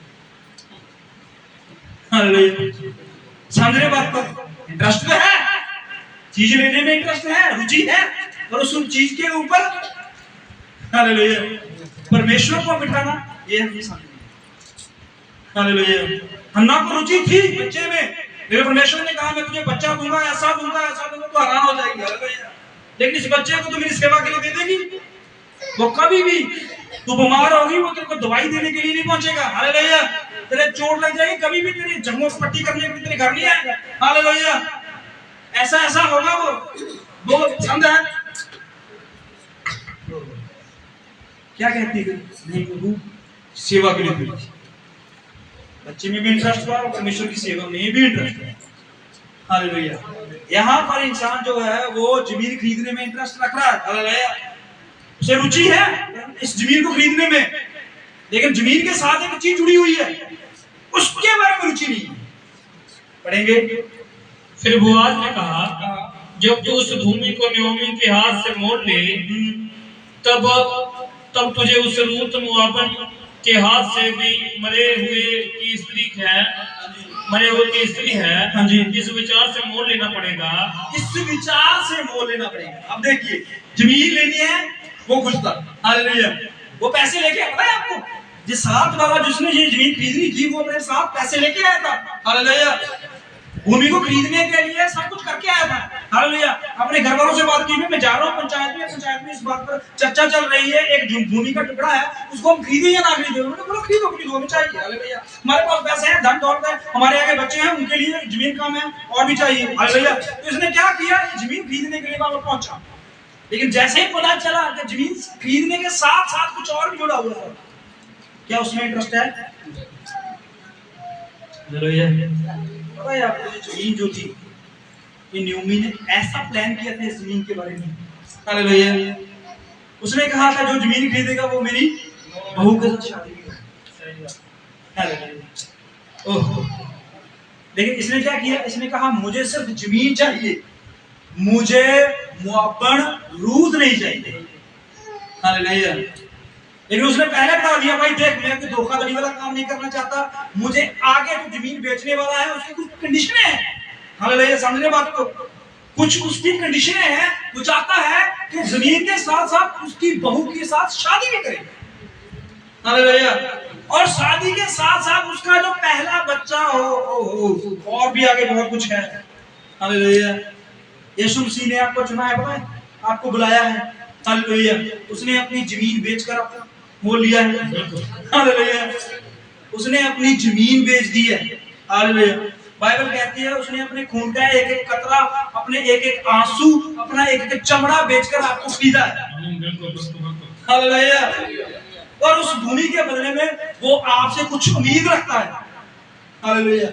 समझ रहे बात को? इंटरेस्ट तो है, चीज लेने में इंटरेस्ट है, रुचि है, और उस चीज के ऊपर हालेलुया परमेश्वर को बिठाना, ये हम समझ। हालेलुया हन्ना को रुचि थी बच्चे में, मेरे परमेश्वर ने कहा मैं तुझे बच्चा दूंगा, ऐसा दूंगा, ऐसा दूंगा, तो हैरान हो जाएगी। हालेलुया लेकिन इस बच्चे को तू मेरी सेवा के लिए दे देगी, वो कभी भी तू बीमार होगी वो तेरे को दवाई देने के लिए नहीं पहुंचेगा। हालेलुया तेरे चोट लग जाएगी, कभी भी तेरी जंगों से पट्टी करने के लिए तेरे घर नहीं आएगा। हालेलुया ऐसा ऐसा होगा, वो समझ है क्या कहती है, नहीं प्रभु सेवा के लिए बच्चे में भी इंटरेस्ट हुआ, परमेश्वर की सेवा में भी इंटरेस्ट है। हालेलुया यहाँ पर इंसान जो है वो जमीन खरीदने में इंटरेस्ट रख रहा है। हालेलुया उसे रुचि है इस जमीन को खरीदने में, लेकिन जमीन के साथ एक चीज जुड़ी हुई है, उसके बारे में रुचि नहीं। पढ़ेंगे फिर बोआज ने कहा जब तू उस भूमि को नयोमी के हाथ से मोड़ ले, तब तुझे उस रूत मोआबन के हाथ से भी मरे हुए की स्त्री है, मरे हुए की स्त्री है, हाँ जी, इस विचार से मोड़ लेना पड़ेगा, इस विचार से मोड़ लेना पड़ेगा। अब देखिए जमीन लेनी है वो खुश था। हालेलुया वो पैसे लेके, पता है आपको, जिस साथ वाला जिसने ये जमीन खरीदनी थी वो अपने साथ पैसे लेके आया था। हालेलुया भूमि को खरीदने के लिए सब कुछ करके आया था। हालेलुया अपने घर वालों से बात की, मैं जा रहा हूँ पंचायत में इस बात पर चर्चा चल रही है, एक भूमि का टुकड़ा है, उसको हम खरीदे या ना खरीदे। उन्होंने बोला खरीदो, हमें चाहिए। हालेलुया हमारे पास पैसे हैं, धन दौलत है, हमारे आगे बच्चे हैं, उनके लिए जमीन कम है और भी चाहिए। हालेलुया तो इसने क्या किया, जमीन खरीदने के लिए वहां पहुंचा, लेकिन जैसे ही पता चला कि जमीन खरीदने के साथ साथ कुछ और भी जुड़ा हुआ था, क्या उसमें इंटरेस्ट है? पता है आपको जमीन जो थी, ये नयोमी ने ऐसा प्लान किया था इस जमीन के बारे में। हालेलुया उसने कहा था जो जमीन खरीदेगा वो मेरी बहू के साथ शादी करेगा। ओहो लेकिन इसने क्या किया, इसने कहा मुझे सिर्फ जमीन चाहिए, मुझे मुआबन रूद नहीं चाहिए। हालेलुया लेकिन उसने पहले बता दिया भाई देख मैं कोई धोखाधड़ी वाला काम नहीं करना चाहता, मुझे आगे जो जमीन बेचने वाला है उसकी कुछ कंडीशनें हैं। हालेलुया समझने बात को, कुछ उसकी कंडीशनें हैं, वो चाहता है कि जमीन के साथ साथ उसकी बहू के साथ शादी भी करे। हालेलुया और शादी के साथ साथ उसका जो पहला बच्चा हो और भी आगे बहुत कुछ है। हालेलुया यीशु मसीह ने आपको चुना है, पता है आपको बुलाया है। हालेलुया उसने अपनी जमीन बेचकर आपको मोल लिया है। हालेलुया उसने अपनी जमीन बेच दी है। हालेलुया बाइबल कहती है उसने अपने खून का एक एक कतरा, अपने एक एक आंसू, अपना एक एक चमड़ा बेचकर आपको खरीदा है। हालेलुया और उस भूमि के बदले में वो आपसे कुछ उम्मीद रखता है। हालेलुया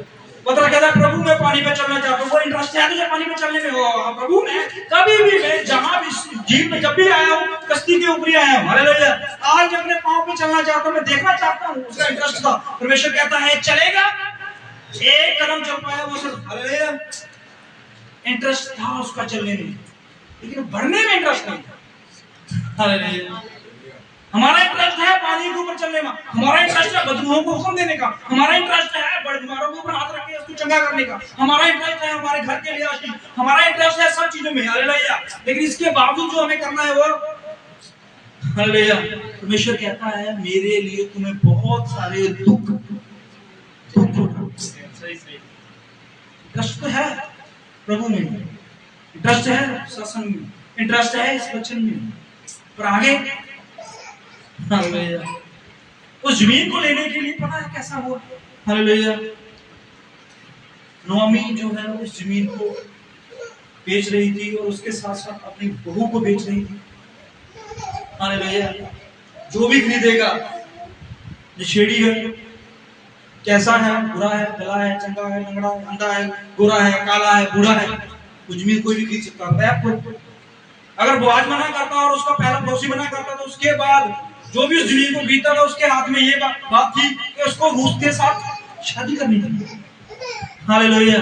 पता कहता है प्रभु मैं पानी पे चलना चाहता हूँ, वो इंटरेस्ट है तुझे पानी पे चलने में? प्रभु मैं कभी भी, मैं जहां भी झील में जब भी आया हूँ, कश्ती के ऊपर आया हूँ। हालेलुया आज अपने पांव पे चलना चाहता हूँ, मैं देखना चाहता हूँ, उसका इंटरेस्ट था। परमेश्वर कहता है चलेगा, एक कदम चल पाया वो सब। हालेलुया इंटरेस्ट था उसका चलने में, लेकिन बढ़ने में इंटरेस्ट नहीं था। हालेलुया हमारा इंटरेस्ट है पानी के ऊपर चलने में, हमारा इंटरेस्ट है बदबूओं को हुक्म देने का, हमारा इंटरेस्ट है बड़े बीमारों के ऊपर हाथ रख के उसको चंगा करने का, हमारा इंटरेस्ट है हमारे घर के लिए आशीष, हमारा इंटरेस्ट है सब चीजों में। हालेलुया लेकिन इसके बावजूद जो हमें करना है वो, हालेलुया परमेश्वर कहता है मेरे लिए तुम्हें बहुत सारे दुख इंटरेस्ट है प्रभु में, इंटरेस्ट है सत्संग में, इंटरेस्ट है इस वचन में, पर आगे हालेलुया उस जमीन को लेने के लिए पता है कैसा हुआ। हालेलुया नोमी जो है उस जमीन को बेच रही थी और उसके साथ साथ अपनी बहू को बेच रही थी। हालेलुया जो भी खरीदेगा नशेड़ी है, कैसा है, बुरा है, भला है, चंगा है, लंगड़ा है, अंधा है, गोरा है, काला है, बूढ़ा है, वो जमीन कोई भी खरीद सकता है आपको। अगर वो आज मना करता और उसका पहला पड़ोसी मना करता तो उसके बाद जो भी उस जमीन को खरीदता था उसके हाथ में ये बात थी कि उसको रूस के साथ शादी करनी थी। हालेलुया।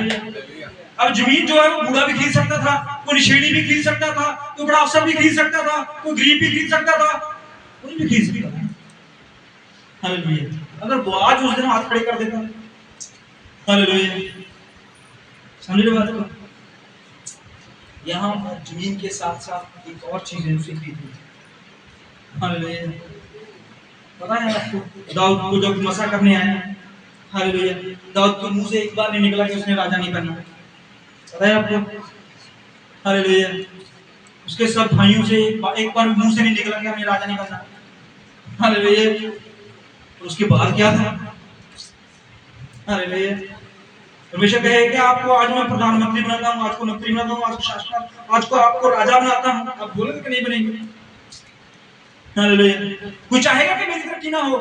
अब जमीन जो है वो बूढ़ा भी खरीद सकता था, कोई नशेड़ी भी खरीद सकता था, कोई बड़ा अफसर भी खरीद सकता था, कोई गरीब भी खरीद सकता था, कोई भी खरीद सकता था। हालेलुया। अगर वो आज उस दिन हाथ खड़े कर देता, हालेलुया, समझ रहे बात को? यहाँ पर जमीन के साथ साथ एक और चीज है उसे खरीदनी। हालेलुया। पता है आपको दाऊद को जब मसा करने आया, हालेलुया, दाऊद के मुंह से एक बार नहीं निकला कि उसने राजा नहीं बनना। पता है आपको? हालेलुया। उसके सब भाइयों से एक बार मुंह से नहीं निकला कि हमें राजा नहीं बनना। हालेलुया। और उसके बाद क्या था? हालेलुया। परमेश्वर कहे कि आपको आज मैं प्रधानमंत्री बनाता हूँ, आज को मंत्री बनाता हूँ, आज को शासक, आज को आपको राजा बनाता हूँ। आप बोलेंगे कि नहीं बनेंगे? हालेलुया। कोई चाहेगा कि मेरी तरक्की ना हो?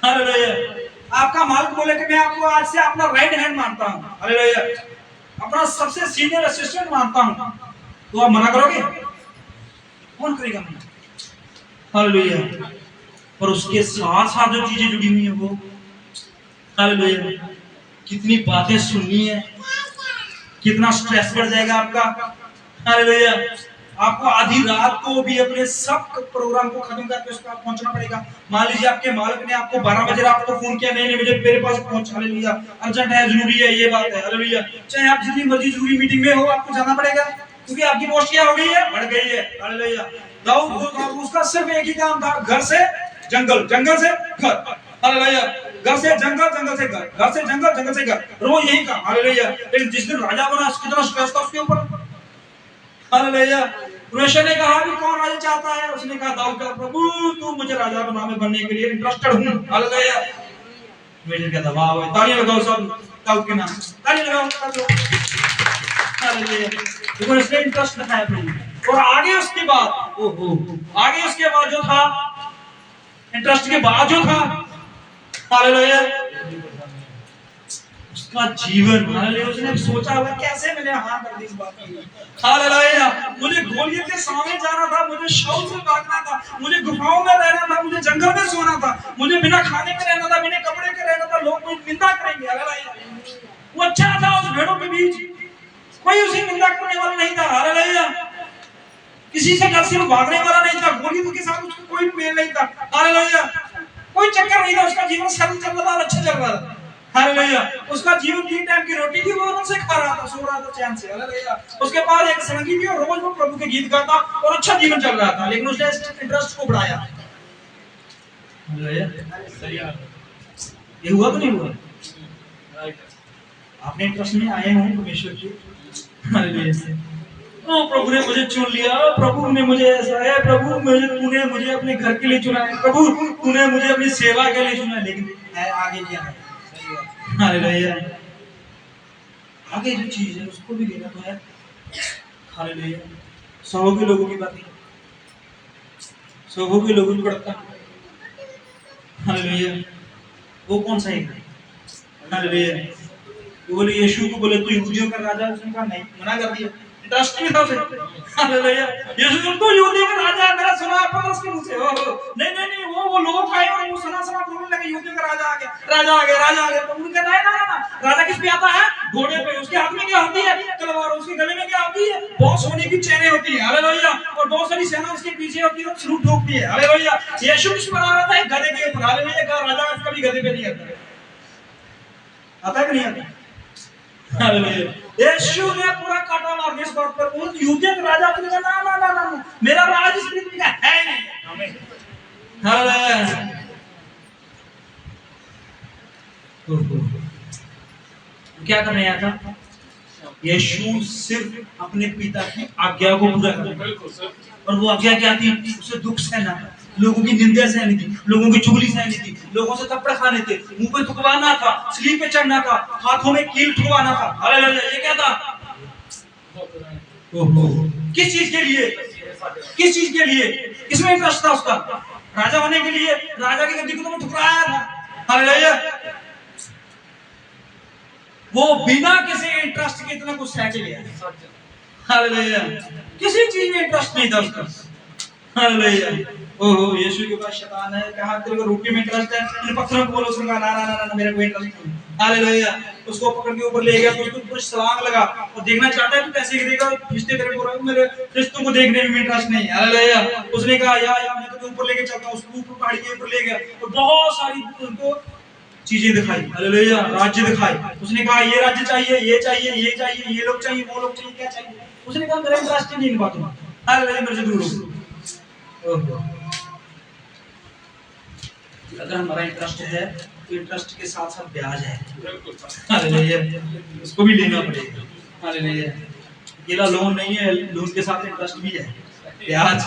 हालेलुया। आपका मालिक बोले कि मैं आपको आज से अपना राइट हैंड मानता हूँ, हालेलुया, अपना सबसे सीनियर असिस्टेंट मानता हूँ, तो आप मना करोगे? कौन करेगा मना? हालेलुया। और उसके साथ साथ जो चीजें जुड़ी हुई है वो, हालेलुया, कितनी बातें सुननी है, कितना स्ट्रेस बढ़ जाएगा आपका। हालेलुया। आपको आधी रात को भी अपने सब प्रोग्राम को खत्म करके उसका पहुंचना पड़ेगा। मान लीजिए आपके मालिक ने आपको 12 बजे रात को फोन किया, नहीं मुझे मेरे पास पहुंच, हालेलुया, अर्जेंट है, जरूरी है, ये बात है, हालेलुया, चाहे आप जितनी मर्जी जरूरी मीटिंग में हो आपको जाना पड़ेगा, क्योंकि आपकी पोस्ट क्या हो गई है, बढ़ गई है। हालेलुया। दाऊद उसका सिर्फ एक ही काम था, घर से जंगल, जंगल से घर, हालेलुया, घर से जंगल, जंगल से घर, घर से जंगल, जंगल से घर, रोज यही काम, हालेलुया। लेकिन जिस दिन राजा बना कितना स्ट्रेस था उसके ऊपर, हालेलुया। परमेश्वर ने कहा कि कौन राजा चाहता है? उसने कहा दाऊद का, प्रभु तू मुझे राजा बनने के लिए इंटरेस्टेड हूं, हालेलुया। परमेश्वर कहता वाह, तालियां लगाओ सब दाऊद के नाम, तालियां लगाओ, हालेलुया। देखो इसने इंटरेस्ट दिखाया प्रभु। और आगे उसके बाद, ओहो, आगे उसके बाद जो था, इंटरेस्ट के बाद जो था, हालेलुया, उसका जीवन, हालेलुया, उसने सोचा होगा कैसे मैंने हाँ कर दी इस बात की, हालेलुया, मुझे गोलियत के सामने जाना था, मुझे शाऊल से भागना था, मुझे गुफाओं में रहना था, मुझे जंगल में सोना था, मुझे बिना खाने के रहना था, बिना कपड़े के रहना था, लोग मुझे निंदा करेंगे, हालेलुया। वो अच्छा था उस भेड़ों के बीच, कोई उसे निंदा करने वाला नहीं था, हालेलुया, किसी से डर से वो भागने वाला नहीं था, गोलियत के साथ उसको कोई मेल नहीं था, हालेलुया, कोई चक्कर नहीं था, उसका जीवन सरल चल रहा था और अच्छा चल रहा था, हालेलुया। उसका जीवन 3 टाइम की रोटी थी, वो आराम से खा रहा था, सो रहा था चैन से, हालेलुया। उसके पास एक संगी थी और रोज वो प्रभु के गीत गाता और अच्छा जीवन चल रहा था, लेकिन उसने इंटरेस्ट को बढ़ाया, हालेलुया। ये हुआ तो नहीं हुआ? आपने इंटरेस्ट में आए हो परमेश्वर की, हालेलुया। ओ प्रभु ने मुझे चुन लिया, प्रभु ने मुझे ऐसा है, प्रभु तूने मुझे अपने घर के लिए चुना है, प्रभु तूने मुझे अपनी सेवा के लिए चुना है, लेकिन है आगे क्या है, हालेलुया, आगे जो चीज है उसको भी लेना तो है, हालेलुया। 100 के लोगों की बातें, 100 के लोगों की बढ़ता, हालेलुया, वो कौन सा है, हालेलुया। वो बोले यीशु को बोले तू यहूदियों का राजा, उसने कहा नहीं, मना कर दिया, इंटरेस्ट नहीं था उसे, हालेलुया। यीशु तुमको यहूदियों का राजा है, मैंने सुना पतरस के मुंह से, नहीं नहीं नहीं, वो लोग आए और वो सना बोलने लगे यहूदियों का राजा आ गया, राजा आ गया, राजा आ गया, तो उन्होंने कहा ना ना ना, राजा किस पे आता है? घोड़े पे, उसके हाथ में क्या होती है? तलवार, उसके गले में क्या होती है? बहुत सोने की चेनें होती है, हालेलुया, और बहुत सारी सेना उसके पीछे होती है और सलूट ठोकती है, हालेलुया। यीशु किस पर आ रहा था? गधे के ऊपर, हालेलुया। कहा राजा कभी गधे पे नहीं आता, आता है कि नहीं आता, हालेलुया। यीशु ने पूरा काटा मार दिया इस बात पर, वो यहूदियों का राजा अपने कहा ना ना ना ना, मेरा राज इस पृथ्वी का है नहीं, आमीन, हालेलुया। क्या करने आया था? यीशु सिर्फ अपने पिता की आज्ञा को पूरा करना, और वो आज्ञा क्या थी? उसे दुख सहना था, लोगों की निंदा सहनी थी, लोगों की चुगली सहनी थी, लोगों से थप्पड़ खाने थे, मुंह पे थुकवाना था, स्लीप पे चढ़ना था, हाथों में कील ठुकवाना था, हालेलुया। ये क्या था? किस चीज के लिए? किस चीज के लिए? किसमें इंटरेस्ट था उसका? राजा होने के लिए, राजा की गद्दी को तो ठुकराया था, हालेलुया। वो बिना किसी इंटरेस्ट के इतना कुछ सह के गया। हालेलुया। किसी चीज में इंटरेस्ट नहीं था उसका। हालेलुया। ओहो, यीशु के पास शैतान है, कहा तेरे को रोटी में इंटरेस्ट है, इन पत्थरों को बोलो, उसने कहा ना ना ना ना मेरे को इंटरेस्ट नहीं। हालेलुया। उसको पकड़ के ऊपर ले गया तो उसको पूरी छलांग लगा और देखना चाहता है कि कैसे गिरेगा, रिश्ते तेरे को मेरे रिश्तों को देखने में इंटरेस्ट नहीं है। हालेलुया। उसने कहा या मैं तुम्हें ऊपर लेके चलता हूं। उसको ऊपर पहाड़ी के ऊपर ले गया और बहुत सारी उनको चीजें दिखाई। हालेलुया। राज्य दिखाई। उसने कहा ये राज्य चाहिए, ये चाहिए, ये चाहिए, ये लोग चाहिए, वो लोग चाहिए, क्या चाहिए। उसने कहा मेरा इंटरेस्ट नहीं इन बातों में। हालेलुया। मेरे से दूर हो। ओहो, अगर हमारा इंटरेस्ट है तो इंटरेस्ट के साथ साथ ब्याज है। हालेलुया। उसको भी लेना पड़ेगा। हालेलुया। अकेला लोन नहीं है, लोन के साथ इंटरेस्ट भी है, ब्याज।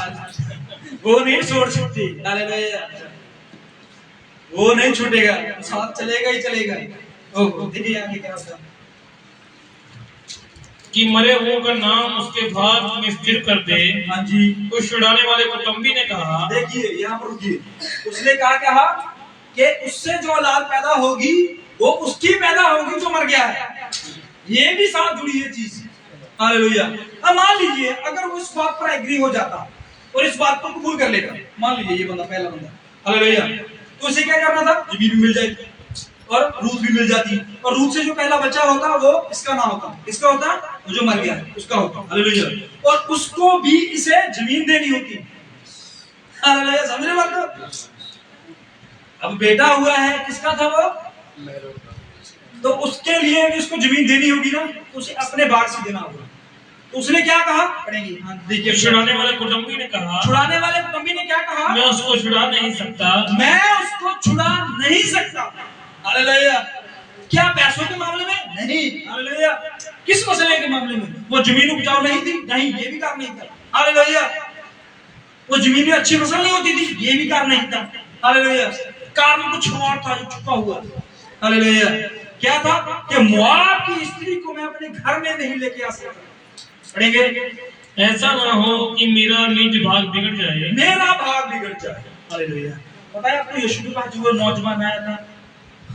वो नहीं छोड़ सकती। हालेलुया। वो नहीं छूटेगा, साथ चलेगा ही चलेगा। ओह, देखिए आगे क्या होता है कि मरे हुओं का नाम उसके भाग में स्थिर कर दे। हाँ जी। तो छुड़ाने वाले को तंबी ने कहा, देखिए यहाँ पर रुकिए। उसने कहा कि उससे जो औलाद पैदा होगी वो उसकी पैदा होगी जो मर गया है। ये भी साथ जुड़ी है चीज। हालेलुया। अब मान लीजिए अगर वो इस बात पर एग्री हो जाता और इस बात को कबूल कर लेता, मान लीजिए ये बंदा पहला बंदा, हालेलुया, तो उसे क्या करना था, जमीन भी मिल जाएगी और रूथ भी मिल जाती, और रूथ से जो पहला बच्चा होता वो इसका ना होता, इसका होता, वो जो मर गया उसका होता। हालेलुया। और उसको भी इसे जमीन देनी होती। हालेलुया। समझ रहे बात को? अब बेटा हुआ है, किसका था वो, तो उसके लिए भी उसको जमीन देनी होगी ना, तो उसे अपने भाग से देना होगा। तो उसने क्या कहा, पढ़ेंगे। हाँ, देखिए। छुड़ाने वाले कुटुंबी ने कहा, छुड़ाने वाले कुटुंबी ने क्या कहा, मैं उसको छुड़ा नहीं सकता। मैं उसको छुड़ा नहीं सकता। हालेलुया। क्या पैसों के मामले में नहीं। हालेलुया। किस मसले के मामले में, वो जमीन उपजाऊ नहीं थी, नहीं, ये भी काम नहीं था। हालेलुया। वो जमीन में अच्छी फसल नहीं होती थी, ये भी काम नहीं था। हालेलुया। काम कुछ और था जो छुपा हुआ। हालेलुया। क्या था कि मोआब की स्त्री को मैं अपने घर में नहीं लेके आ सकता। पढ़ेंगे। ऐसा ना हो कि मेरा निज भाग बिगड़ जाए, मेरा भाग बिगड़ जाए। हालेलुया। पता है आपको, यीशु के पास जो नौजवान आया था,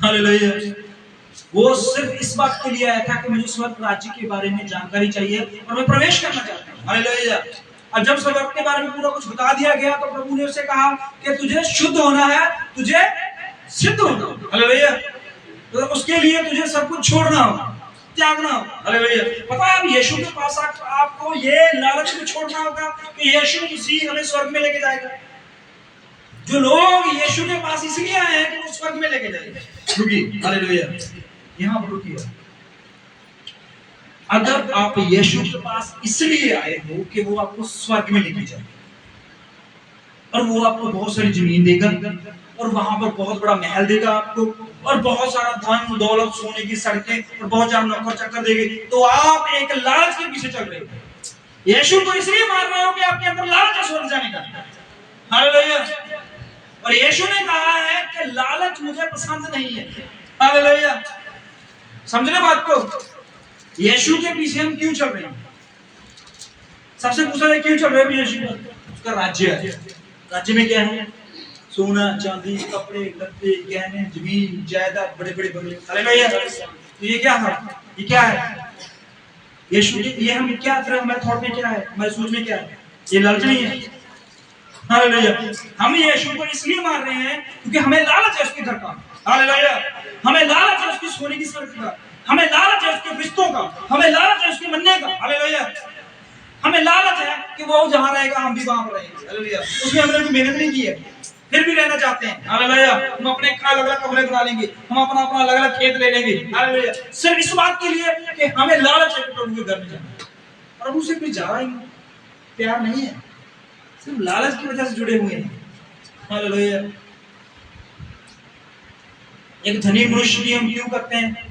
हालेलुया, वो सिर्फ इस बात के लिए आया था कि मुझे स्वर्ग राज्य के बारे में जानकारी चाहिए और मैं प्रवेश करना चाहता हूँ। हालेलुया। अब जब स्वर्ग के बारे में पूरा कुछ बता दिया गया तो प्रभु ने उसे कहा कि तुझे शुद्ध होना है, तुझे सिद्ध होना। हालेलुया। तो उसके लिए तुझे सब कुछ छोड़ना होगा, त्यागना होगा। हालेलुया। पता है, अब यीशु के पास आपको ये लालच में छोड़ना होगा कि यीशु मसीह हमें स्वर्ग में लेके जाएगा। जो लोग यीशु के पास इसलिए आए हैं कि वो स्वर्ग में लेके जाएंगे। रुकिए। हालेलुया। यहाँ पर रुकिए। अगर आप यीशु के पास इसलिए आए हो कि वो आपको स्वर्ग में लेके जाए और वो आपको बहुत सारी जमीन देगा और वहां पर बहुत बड़ा महल देगा आपको और बहुत सारा धन दौलत, सोने की सड़कें और बहुत सारा नौकर चाकर देंगे, तो आप एक लालच के पीछे चल रहे हो। यीशु को इसलिए मार रहे हो कि आपके अंदर लालच है स्वर्ग जाने का। हालेलुया। और यीशु ने कहा है कि लालच मुझे पसंद नहीं है। हालेलुया। समझ रहे बात को? यीशु के पीछे हम क्यों चल रहे हैं? सबसे पूछा है क्यों चल रहे हैं यीशु का? उसका राज्य है। राज्य में क्या है? सोना, चांदी, कपड़े, लत्ते, गहने, जमीन, जायदाद, बड़े बड़े बंगले। हालेलुया। तो ये क्या है? ये क्या है? यीशु के ये हम क्या कर रहे हैं? हमारे थॉट में क्या है? हमारे सोच में क्या है? ये लालच नहीं है। हालेलुया। हम यीशु को इसलिए मार रहे हैं क्योंकि हमें लालच है उसके घर का। हालेलुया। हमें लालच है उसकी सोने की सड़क का, हमें लालच है उसके रिश्तों का, हमें लालच है उसके मरने का। हालेलुया। हमें लालच है कि वो जहां रहेगा हम भी वहां पर रहेंगे। हालेलुया। उसमें हमने कोई मेहनत नहीं की है, फिर भी रहना चाहते हैं। हालेलुया। हम अपने अलग अलग कमरे बना लेंगे, हम अपना अपना अलग अलग खेत ले लेंगे। हालेलुया। सिर्फ इस बात के लिए कि हमें लालच है प्रभु के घर में जाना। प्रभु से कोई जा रहा ही नहीं, प्यार नहीं है, सिर्फ लालच की वजह से जुड़े हुए हैं। हालेलुया। एक धनी मनुष्य की हम क्यों करते हैं?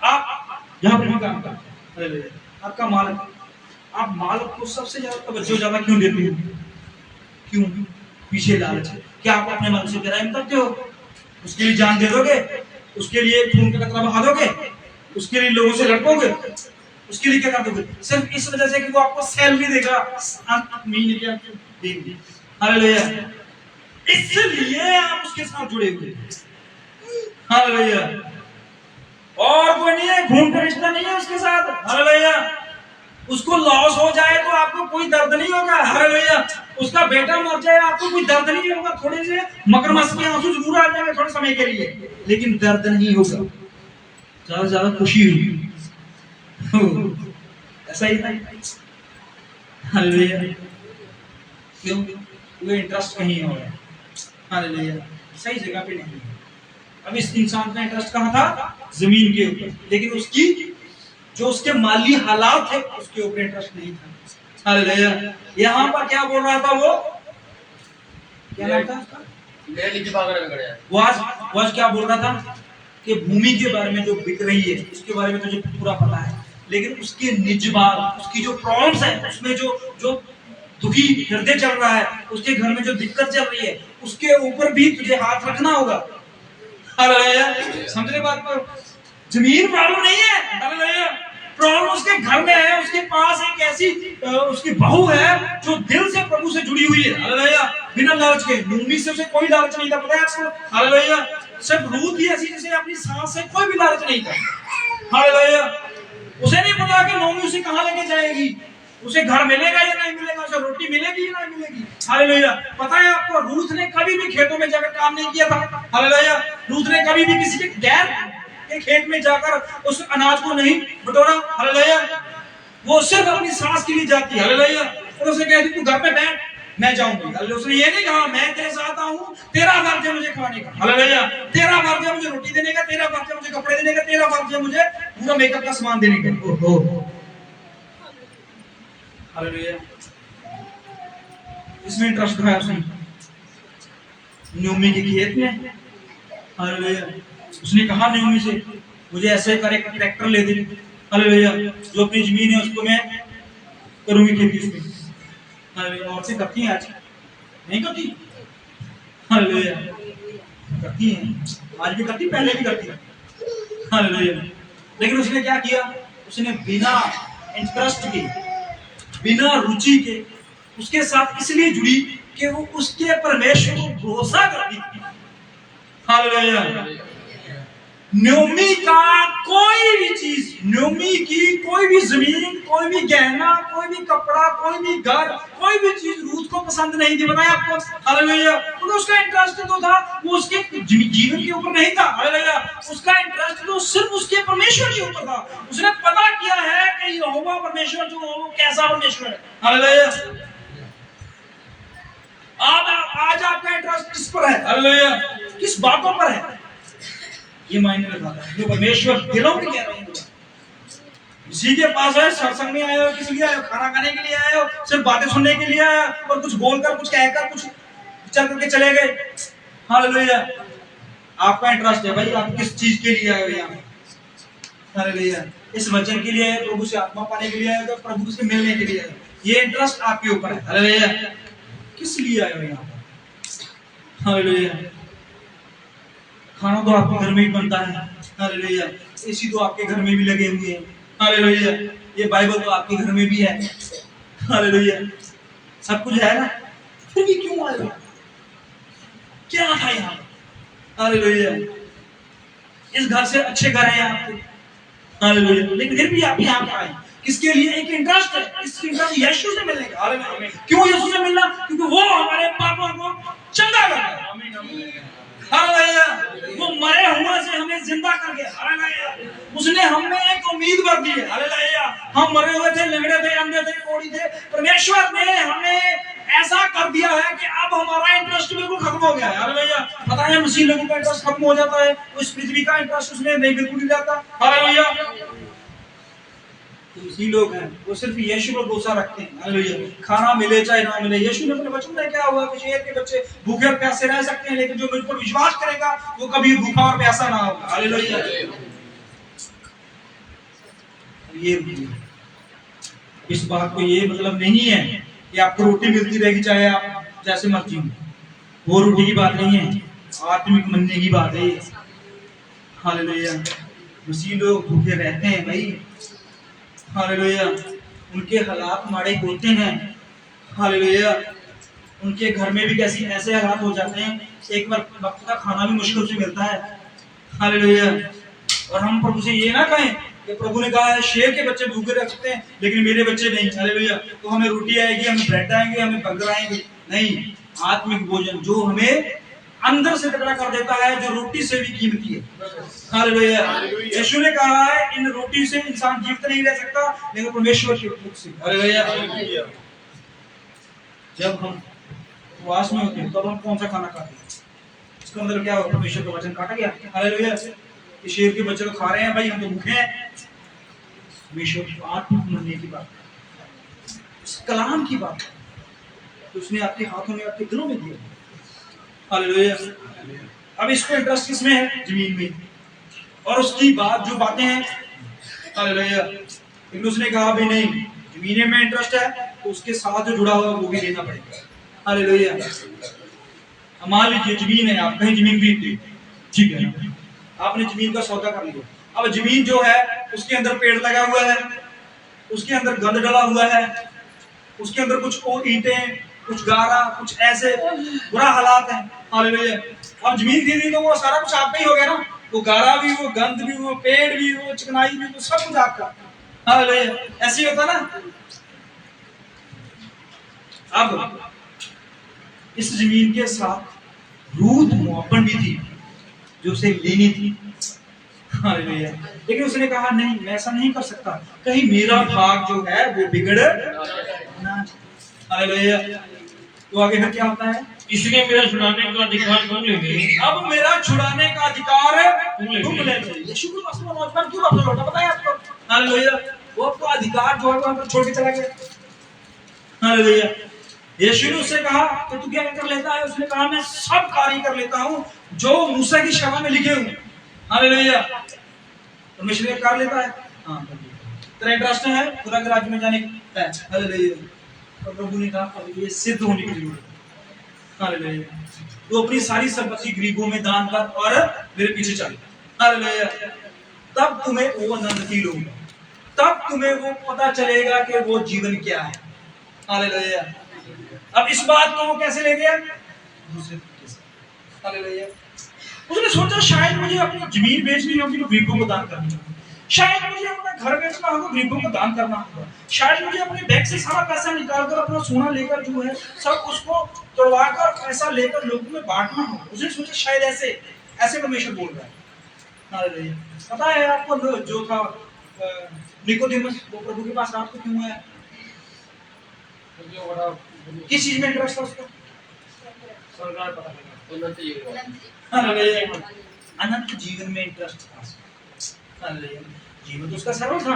आप यहाँ पर काम करते हैं, हालेलुया, आपका मालिक, आप मालिक को सबसे ज्यादा तवज्जो ज्यादा क्यों देते हो? क्यों? पीछे लालच है। क्या आप अपने मन से कराए करते हो? उसके लिए जान दे दोगे? उसके लिए खून का कतरा बहा दोगे? उसके लिए लोगों से लड़कोगे? उसके लिए क्या कर दोगे? सिर्फ इस वजह से कि वो आपको सैलरी देगा महीने की, आपको देंगे। हालेलुया। इसलिए आप उसके साथ जुड़े हुए। हालेलुया। और कोई नहीं है, खून का रिश्ता नहीं है उसके साथ। हालेलुया। उसको लॉस हो जाए तो आपको कोई दर्द नहीं होगा। हालेलुया। उसका बेटा मर जाए आपको कोई दर्द नहीं होगा। थोड़े से मगरमच्छ के आंसू जरूर आ जाएंगे थोड़े समय के लिए, लेकिन दर्द नहीं होगा, ज्यादा से ज्यादा खुशी होगी। ऐसा ही था। हालेलुया। क्यों? वो इंटरेस्ट कहीं और है। हालेलुया। सही जगह पे नहीं है। अब इस इंसान का इंटरेस्ट कहाँ था? जमीन के ऊपर, लेकिन उसकी जो उसके माली हालात थे उसके ऊपर इंटरेस्ट नहीं था। हालेलुया। यहाँ पर क्या बोल रहा था वो? क्या नाम था उसका? वो आज क्या बोल रहा था कि भूमि के बारे में जो बिक रही है उसके बारे में तुझे पूरा पता है, लेकिन उसके निज बात, उसकी जो प्रॉब्लम्स है, उसमें जो दुखी हृदय चल रहा है, उसके घर में जो दिक्कत चल रही है, उसके ऊपर भी तुझे हाथ रखना होगा। हालेलुया। समझ रहे बात को? जमीन प्रॉब्लम नहीं है। हालेलुया। प्रॉब्लम उसके घर में है। उसके पास एक ऐसी उसकी बहू है जो दिल से प्रभु से जुड़ी हुई है। हालेलुया। बिना लालच के। नूमी से उसे कोई लालच नहीं था, पता है आपको? हालेलुया। सिर्फ रूथ ही ऐसी जिसे अपनी सास से कोई भी लालच नहीं था। हालेलुया। उसे नहीं पता कि नूमी उसे कहां लेके जाएगी, उसे घर मिलेगा या नहीं मिलेगा, उसे रोटी मिलेगी या नहीं मिलेगी। हालेलुया। पता है आपको, रूथ ने कभी भी खेतों में जाकर काम नहीं किया था। हालेलुया। रूथ ने कभी भी किसी के गैर के खेत में जाकर उस अनाज को नहीं बटोरा। हालेलुया। वो सिर्फ अपनी सास के लिए जाती है। हालेलुया। और उसे कहती तू घर पे बैठ, मैं जाऊंगी। हालेलुया। उसने ये नहीं कहा मैं तेरे साथ आऊं, तेरा फर्ज है मुझे खाने का। हालेलुया। तेरा फर्ज है मुझे रोटी देने का, तेरा फर्ज है मुझे कपड़े देने का, तेरा फर्ज है मुझे पूरा मेकअप का सामान देने का। ओहो। हालेलुया। इसमें इंटरेस्ट है उसने न्योमी के खेत में। हालेलुया। उसने कहा न्योमी से मुझे ऐसे कर एक ट्रैक्टर ले दे। हालेलुया। जो अपनी जमीन है उसको मैं करूंगी खेती उसमें। हालेलुया। औरतें करती हैं आज, नहीं करती? हालेलुया। करती हैं, आज भी करती, पहले भी करती। हालेलुया। लेकिन उसने क्या किया? उसने बिना इंटरेस्ट के, बिना रुचि के उसके साथ इसलिए जुड़ी कि वो उसके परमेश्वर को भरोसा करती थी। हालेलुया। न्योमी का कोई भी चीज, न्योमी की कोई भी जमीन, कोई भी गहना, कोई भी कपड़ा, कोई भी घर, कोई भी चीज रूथ को पसंद नहीं थी। बताया आपको? हालेलुया। तो उसका इंटरेस्ट तो था वो उसके जीवन के ऊपर नहीं था। हालेलुया। उसका इंटरेस्ट तो सिर्फ उसके परमेश्वर के ऊपर था। उसने पता किया है कि यहोवा परमेश्वर जो है वो कैसा परमेश्वर है। हालेलुया। आज आपका इंटरेस्ट किस पर है? हालेलुया। किस बातों पर है? ये मायने रखता है। जो परमेश्वर दिलों में कह रहे हैं, किसी के पास है सत्संग में आए हो, किस लिए आए हो? खाना खाने के लिए आए हो, सिर्फ बातें सुनने के लिए आए हो, और कुछ बोलकर, कुछ कहकर, कुछ चल करके चले गए। हालेलुया। आपका इंटरेस्ट है भाई, आप किस चीज के लिए आए हो यहाँ? हालेलुया। इस वचन के लिए आए, प्रभु से आत्मा पाने के लिए आए हो, प्रभु से मिलने के लिए आए? ये इंटरेस्ट आपके ऊपर है। हालेलुया। किस लिए आए हो यहाँ पर? हालेलुया। खाना तो आपके घर में ही बनता है। हालेलुया। एसी तो आपके घर में भी लगे हुए हैं। हालेलुया। ये बाइबल तो आपके घर में भी है। हालेलुया। सब कुछ है ना, फिर भी क्यों आए हो? क्या था यहाँ? हालेलुया। इस घर से अच्छे घर है आपके। हालेलुया। लेकिन फिर भी आप यहाँ पर आए किसके लिए? एक इंटरेस्ट है। इस इंटरेस्ट यीशु से मिलने का। हालेलुया। क्यों यीशु से मिलना? क्योंकि वो हमारे पापों को चंगा करता है। हालेलुया। वो मरे हुए से हमें जिंदा कर गया। हालेलुया। उसने हमें एक उम्मीद भर दी है। हालेलुया। हम मरे हुए थे, लंगड़े थे, अंधे थे, कोढ़ी थे, परमेश्वर ने हमें ऐसा कर दिया है कि अब हमारा इंटरेस्ट बिल्कुल खत्म हो गया है। हालेलुया। पता है मसीह लोगों का इंटरेस्ट खत्म हो जाता है, उस पृथ्वी का इंटरेस्ट उसमें नहीं बिल्कुल नहीं रहता। हालेलुया। मसीह लोग हैं वो सिर्फ यीशु पर भरोसा रखते हैं। हालेलुया। खाना मिले चाहे ना मिले, यीशु ने अपने वचन में क्या हुआ कि शेर के बच्चे भूखे और प्यासे रह सकते हैं, लेकिन जो मुझ पर विश्वास करेगा वो कभी भूखा और प्यासा ना होगा। हालेलुया। ये इस बात को ये मतलब नहीं है कि आपको रोटी मिलती रहेगी चाहे आप जैसे मर्जी हो, वो रोटी की बात नहीं है, आत्मिक मनने की बात है। हालेलुया। मसीह लोग भूखे रहते हैं भाई। हालेलुया। उनके हालात माड़े होते हैं। हालेलुया। उनके घर में भी कैसी ऐसे हालात हो जाते हैं, एक बार वक्त का खाना भी मुश्किल से मिलता है। हालेलुया। और हम प्रभु से ये ना कहें कि प्रभु ने कहा है शेर के बच्चे भूखे रह सकते हैं लेकिन मेरे बच्चे नहीं। हालेलुया। तो हमें रोटी आएगी, हमें ब्रेड आएंगे, हमें बर्गर आएंगे नहीं, आत्मिक भोजन जो हमें अंदर से तगड़ा कर देता है, जो रोटी से भी कीमती है। हालेलुया। यीशु ने कहा है इन रोटी से इंसान जीवित नहीं रह सकता लेकिन परमेश्वर के मुख से। हालेलुया। जब हम उपवास में होते हैं तब हम कौन सा खाना खाते हैं? इसका मतलब क्या हो? परमेश्वर का वचन काटा गया। हालेलुया। ये शेर के बच्चे तो खा रहे हैं भाई, हम तो भूखे हैं। परमेश्वर की आत्मिक मनने की बात, उस कलाम की बात तो उसने आपके हाथों में, आपके दिलों में दिया। हालेलुया। अब इसको इंटरेस्ट किसमें है? जमीन में। और उसकी बात जो बातें हैं, हालेलुया, लेकिन उसने कहा भी नहीं, जमीन में इंटरेस्ट है तो उसके साथ जो जुड़ा हुआ वो भी लेना पड़ेगा। हालेलुया। मान लीजिए जमीन है, आप कहीं जमीन खरीद ली, ठीक है ना, आपने जमीन का सौदा कर लिया। अब जमीन जो है उसके अंदर पेड़ लगा हुआ है, उसके अंदर गंद डला हुआ है, उसके अंदर कुछ और ईंटें, कुछ गारा, कुछ ऐसे बुरा हालात है। हालेलुया। अब जमीन खरीदी तो वो सारा कुछ आपका ही हो गया ना, वो गारा भी, वो गंद भी, वो पेड़ भी, वो चिकनाई भी, वो सब कुछ आपका। हालेलुया। ऐसे ही होता ना। अब इस जमीन के साथ रूत मोहब्बत भी थी जो उसे लेनी थी। हालेलुया। लेकिन उसने कहा नहीं, मैं ऐसा नहीं कर सकता, कहीं मेरा भाग जो है वो बिगड़ ना। हालेलुया। तो आगे फिर क्या होता है? इसलिए मेरा छुड़ाने का अधिकार तुम ले गए। अब मेरा छुड़ाने का अधिकार तुम ले गए। यीशु के पास में नौजवान क्यों वापस लौटा? पता है आपको? हालेलुया। वो आपको अधिकार जो है वहां पर छोड़ के चला गया। हालेलुया। यीशु ने उससे कहा कि तू क्या कर लेता है? उसने कहा मैं सब कार्य कर लेता हूँ जो मूसा की शर्मा में लिखे हुए। हालेलुया। परमेश्वर ये कर लेता है। हाँ, तेरा इंटरेस्ट है पूरा राज्य में जाने का। हालेलुया। और प्रभु ने कहा अब ये सिद्ध होने की जरूरत है। हालेलुया। तो अपनी सारी संपत्ति गरीबों में दान कर और मेरे पीछे चल। हालेलुया। तब तुम्हें वो आनंद फील होगा, तब तुम्हें वो पता चलेगा कि वो जीवन क्या है। हालेलुया। अब इस बात को वो कैसे ले गया? दूसरे तरीके से। हालेलुया। उसने सोचा शायद मुझे अपनी जमीन बेचनी होगी तो गरीबों को दान करनी होगी, शायद मुझे अपना घर बेचना होगा, गरीबों को दान करना होगा, शायद मुझे अपने बैंक से सारा पैसा निकालकर अपना सोना लेकर जो है सब उसको तोड़वाकर पैसा लेकर लोगों में बांटना होगा। उसने सोचा शायद ऐसे परमेश्वर बोल रहा है। हालेलुया। पता है आपको जो था निकोदेमस, वो प्रभु के पास रात को क्यों आया? किस चीज में इंटरेस्ट था उसका? अनंत जीवन में इंटरेस्ट था। जीवन तो उसका सरल था,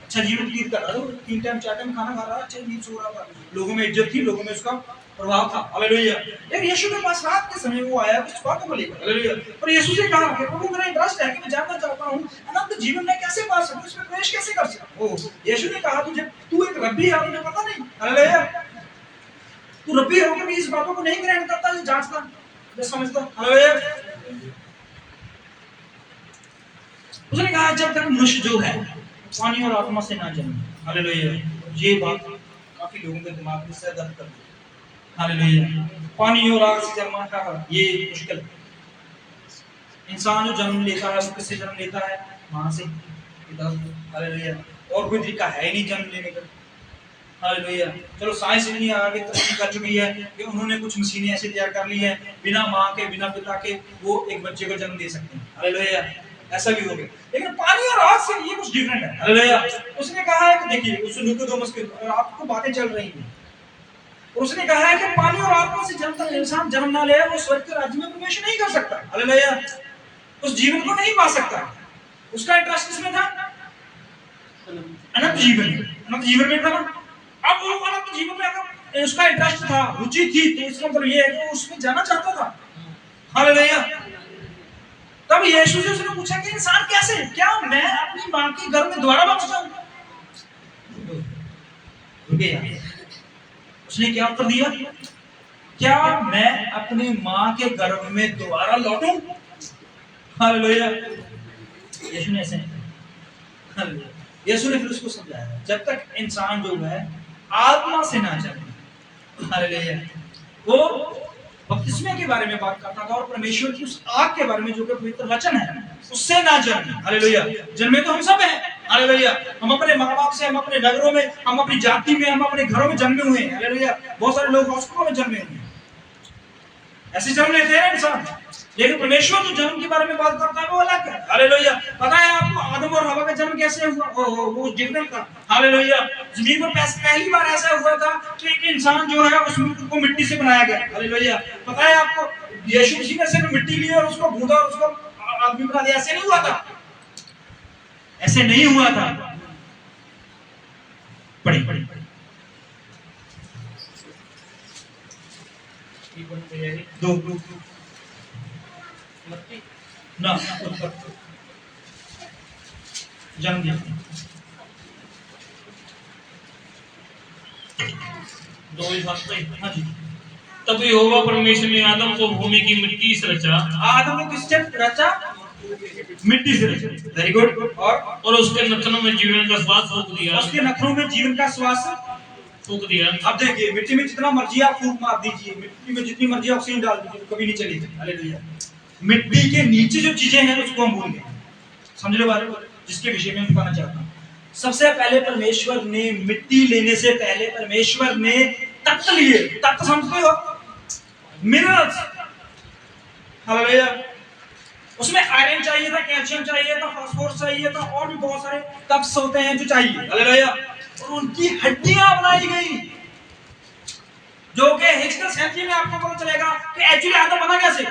अच्छा जीवन व्यतीत कर रहा था, 3 टाइम 4 टाइम खाना खा रहा था, अच्छा नींद सो रहा था, लोगों में इज्जत थी, लोगों में उसका प्रभाव था। हालेलुया। एक यीशु के पास रात के समय वो आया कुछ बातों को लेकर। हालेलुया। और यीशु से कहा कि प्रभु मेरा इंटरेस्ट है कि मैं जानना चाहता हूं अनंत जीवन में कैसे पा सकूं, उसमें प्रवेश कैसे कर सकूं। ओ यीशु ने कहा तुझे, तू एक रब्बी है, तुझे पता नहीं? हालेलुया। तू रब्बी होकर भी इस बातों को नहीं ग्रहण करता, ये जांचता, मैं समझता। हालेलुया। उसने कहा जब तक मनुष्य जो है पानी और आत्मा से ना जन्मे। हालेलुया। ये बात काफी लोगों के दिमाग में सर दर्द कर दी। हालेलुया। पानी और आग से जन्मा था, ये मुश्किल। इंसान जो जन्म लेता है वो किससे जन्म लेता है? मां से, पिता से। हालेलुया। और कोई तरीका है ही नहीं जन्म लेने का। हालेलुया। चलो साइंस इतनी आगे तरक्की कर चुकी है कि उन्होंने कुछ मशीनें ऐसे तैयार कर ली है, बिना मां के बिना पिता के वो एक बच्चे को जन्म दे सकते हैं। हालेलुया। ऐसा भी हो गया, लेकिन पानी और आग से ये कुछ डिफरेंट है। हालेलुया। उसने कहा है कि देखिए, उस निकोदेमस के आपको बातें चल रही हैं, उसने कहा है कि पानी और आत्मा से जब तक इंसान जन्म ना ले वो स्वर्ग के राज्य में प्रवेश नहीं कर सकता। हालेलुया। उस जीवन को नहीं पा सकता। उसका इंटरेस्ट किसमें था? अनंत जीवन में। अनंत जीवन में था ना। अब वो अनंत जीवन में अगर उसका इंटरेस्ट था, रुचि थी, तो इसका मतलब ये है कि वो उसमें जाना चाहता था। हालेलुया। तब यीशु से उसने पूछा कि इंसान कैसे, क्या मैं अपनी मां के घर में दोबारा वापस जाऊंगा? उसने क्या उत्तर दिया? क्या मैं अपनी मां के गर्भ में दोबारा लौटूं? हालेलुया। यीशु ने ऐसे नहीं कहा। हालेलुया। यीशु ने फिर उसको समझाया जब तक इंसान जो है आत्मा से ना जन्मे। हालेलुया। वो बपतिस्मे के बारे में बात करता था और परमेश्वर की उस आग के बारे में जो कि पवित्र वचन है उससे ना जन्मे। हालेलुया। जन्मे तो हम सब हैं। हालेलुया। हम अपने माँ बाप से, हम अपने नगरों में, हम अपनी जाति में, हम अपने घरों में जन्मे हुए हैं। हालेलुया। बहुत सारे लोग हॉस्पिटलों में जन्मे हुए हैं, ऐसे जन्म लेते हैं इंसान। लेकिन परमेश्वर जो जन्म के बारे में बात करता है वो अलग है। हालेलुया। पता है आपको आदम और हवा का जन्म कैसे हुआ? वो डिफरेंट था। हालेलुया। जमीन पर पहली बार ऐसा हुआ था कि एक इंसान जो है उसको मिट्टी से बनाया गया। हालेलुया। पता है आपको यीशु मसीह ने सिर्फ मिट्टी ली और उसको गूंथा और उसको आदमी बना दिया? ऐसे नहीं हुआ था, ऐसे नहीं हुआ था। पढ़ी दो ना जन्म दिया। हाँ जी। तब यहोवा परमेश्वर ने आदम को भूमि की मिट्टी से रचा। आदम को किससे रचा? मिट्टी से रचा। Very good. और उसके नथनों में जीवन का श्वास फूंक दिया। उसके नथनों में जीवन का श्वास फूंक दिया। अब देखिए, मिट्टी में जितना मर्जी आप फूंक मार दीजिए, मिट्टी में जितनी मर्जी ऑक्सीजन डाल दीजिए, कभी नहीं चलेगी। हालेलुया। मिट्टी के नीचे जो चीजें हैं उसको हम भूल गए। समझ लो बात, जिसके विषय में बताना चाहता हूँ। सबसे पहले परमेश्वर ने मिट्टी लेने से पहले परमेश्वर ने तत्व लिए। तत्व समझते हो? मिनरल्स। हालेलुया। उसमें आयरन चाहिए था, कैल्शियम चाहिए था, फास्फोरस चाहिए था, और भी बहुत सारे तत्व होते हैं जो चाहिए। हालेलुया। और उनकी हड्डियां बनाई गई, जो कि हिस्टोरिकल सेंचुरी में आपको पता चलेगा कि एक्चुअली आदम बना कैसे।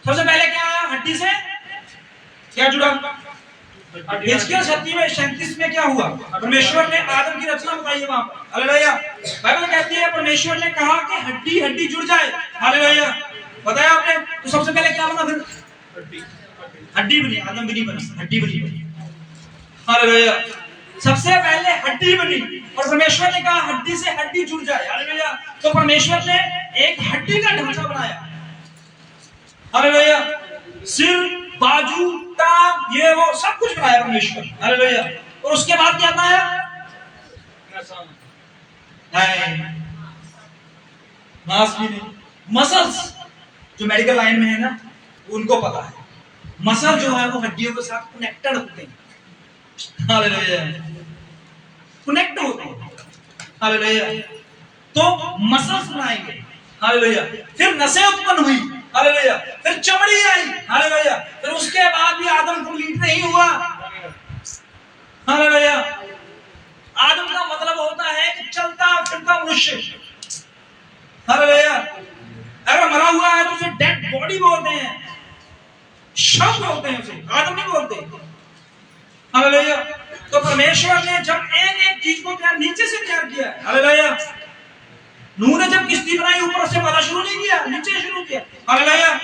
सबसे पहले क्या आया? हड्डी से क्या जुड़ा? हिजकिय्याह 37 में क्या हुआ? परमेश्वर ने आदम की रचना बताई है वहां पर। हालेलुया। बाइबल कहती है परमेश्वर ने कहा कि हड्डी हड्डी जुड़ जाए। हालेलुया। बताया आपने? तो सबसे पहले क्या बना? फिर हड्डी बनी। आदम भी नहीं बना, हड्डी बनी। हालेलुया। सबसे पहले हड्डी बनी और परमेश्वर ने कहा हड्डी से हड्डी जुड़ जाए। हालेलुया। तो परमेश्वर ने एक हड्डी का ढांचा बनाया। हालेलुया। सिर, बाजू, टांग, ये वो सब कुछ बनाया परमेश्वर। हालेलुया। और उसके बाद क्या बनाया? मांस भी नहीं, मसल्स। जो मेडिकल लाइन में है ना, उनको पता है मसल जो है वो हड्डियों के साथ कनेक्टेड होते हैं। हालेलुया। कनेक्ट होते हैं। हालेलुया। तो मसल्स बनाएंगे। हालेलुया। फिर नसें उत्पन्न हुई। हालेलुया। फिर चमड़ी आई। हालेलुया। फिर उसके बाद भी आदम कंप्लीट नहीं हुआ। हालेलुया। आदम का मतलब होता है कि चलता फिरता मनुष्य। हालेलुया। अगर मरा हुआ है तो उसे डेड बॉडी बोलते हैं, शव बोलते हैं उसे, आदम नहीं बोलते। हालेलुया। तो परमेश्वर ने जब एक एक चीज को नीचे से तैयार किया। हालेलुया। नूह ने जब किश्ती बनाई ऊपर से मारा शुरू नहीं किया, नीचे शुरू किया। हालेलुया।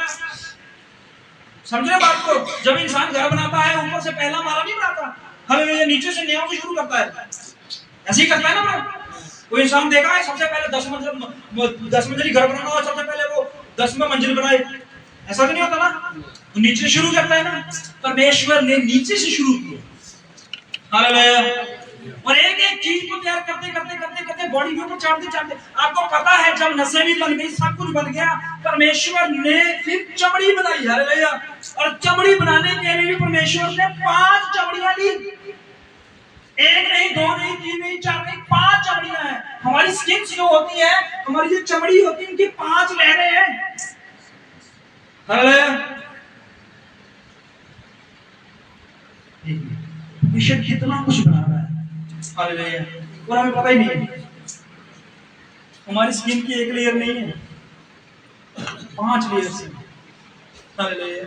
समझे बात को? जब इंसान घर बनाता है ऊपर से पहला माला नहीं बनाता। हालेलुया। नीचे से न्यायों शुरू करता है। ऐसे ही करता है ना। कोई इंसान देखा है सबसे पहले 10 मंजिली घर बनाना हो, सबसे पहले वो 10वां मंजिल बनाए? ऐसा तो नहीं होता ना, तो नीचे शुरू करता है ना। परमेश्वर ने नीचे से शुरू किया। हालेलुया। और एक एक चीज को तैयार करते करते करते करते बॉडी के ऊपर चढ़ते आपको पता है जब नसें भी बन गई, सब कुछ बन गया, परमेश्वर ने फिर चमड़ी बनाई। हालेलुया। और चमड़ी बनाने के लिए परमेश्वर ने 5 चमड़ियां ली। एक नहीं, 2 नहीं, 3 नहीं, 4 नहीं, 5 चमड़ियां हैं। हमारी स्किन जो होती है, हमारी जो चमड़ी होती है, इनकी 5 लहरें हैं। हालेलुया। परमेश्वर कितना कुछ बना रहा है। हालेलुया। और हमें पता ही नहीं। हमारी स्किन की एक लेयर नहीं है, 5 लेयर से। हालेलुया।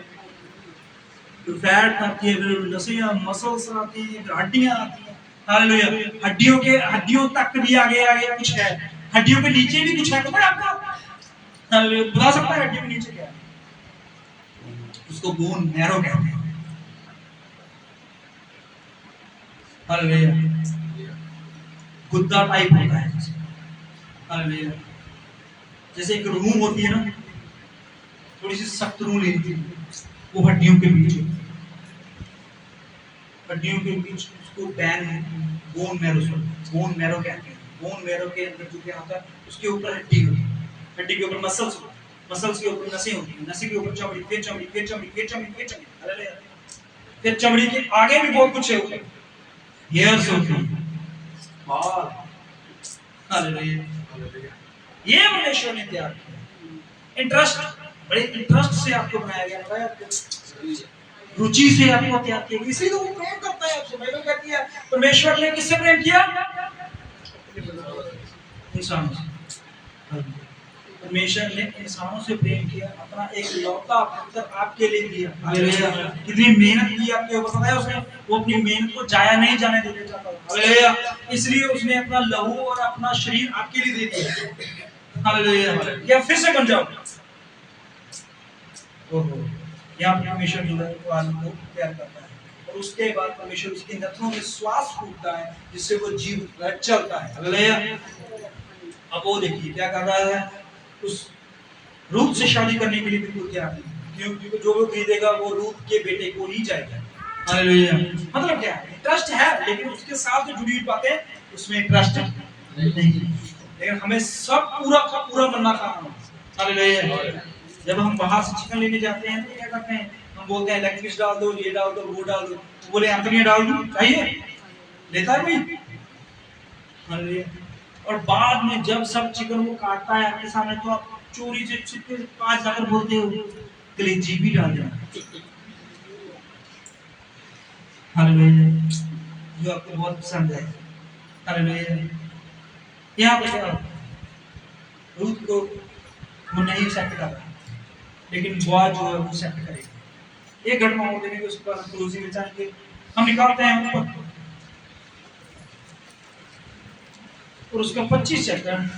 फैट आती है, फिर नसें, मसल्स आती हैं, फिर हड्डियां आती हैं। हालेलुया। हड्डियों तक भी आगे कुछ है, हड्डियों के नीचे भी कुछ है। पता है आपको? हालेलुया। बता सकता है हड्डियों के नीचे क्या है? उसको बोन मैरो कहते हैं। हालेलुया। गुद्दा टाइप होता है। हालेलुया। जैसे एक रूम होती है ना, थोड़ी सी सख्त रूम लेनी थी, वो हड्डियों के बीच, हड्डियों के बीच उसको बोन मैरो कहते हैं। बोन मैरो के अंदर जो क्या होता है, उसके ऊपर हड्डी होती है, हड्डी के ऊपर मसल्स के ऊपर नसें होती हैं, नसें के ऊपर चमड़ी, फिर चमड़ी, फिर चमड़ी, फिर चमड़ी, फिर चमड़ी। हालेलुया। फिर चमड़ी के आगे भी बहुत कुछ है ऊपर, हेयर्स होती है, बाल। हालेलुया। ये परमेश्वर ने तैयार किया। इंटरेस्ट, बड़े इंटरेस्ट से आपको बनाया गया है, आपको रुचि से आपको तैयार किया गया, इसीलिए वो प्रेम करता है आपसे। बाइबल कहती है परमेश्वर ने किससे प्रेम किया? इंसानों से। परमेश्वर ने इंसानों से प्रेम किया, अपना एक लौता पुत्र आपके लिए दिया। हालेलुया। कितनी मेहनत की आपके ऊपर, पता है उसने, वो अपनी मेहनत को जाया नहीं जाने देना चाहता। हालेलुया। इसलिए उसने अपना लहू और अपना शरीर आपके लिए दे दिया। हालेलुया। क्या फिर से बन जाओ? ओहो, यहाँ पर परमेश्वर जो है वो आदमी को प्यार करता है, और उसके बाद परमेश्वर उसके नथनों में श्वास फूकता है, जिससे वो जीव चलता है। हालेलुया। अब वो देखिए क्या कर रहा है, उस रूत से शादी करने के लिए बिल्कुल तैयार नहीं, क्योंकि जो वो खरीदेगा वो रूत के बेटे को ही जाएगा। हालेलुया। मतलब क्या है, ट्रस्ट है, लेकिन उसके साथ जो जुड़ी हुई बातें उसमें ट्रस्ट नहीं। लेकिन हमें सब पूरा का पूरा मन्ना खाना है। हालेलुया। जब हम बाहर से चिकन लेने जाते हैं तो क्या करते हैं, हम बोलते हैं लेग पीस डाल दो, ये डाल दो, वो डाल दो, तो बोले अंदर डाल दो, चाहिए, लेता है भाई। हालेलुया। और बाद में जब सब चिकन को काटता है आपके सामने, तो आप चोरी से छिपके 5 जाकर बोलते हो कलेजी भी डाल देना। हालेलुया। जो आपको बहुत पसंद है। हालेलुया। यहाँ पे क्या रूथ को वो नहीं एक्सेप्ट कर रहा, लेकिन बोआज जो है वो एक्सेप्ट करेगा। एक घटना और देखेंगे, उसके बाद हम क्लोजिंग में जाएंगे। हम निकालते हैं ऊपर, और उसका 25 चैप्टर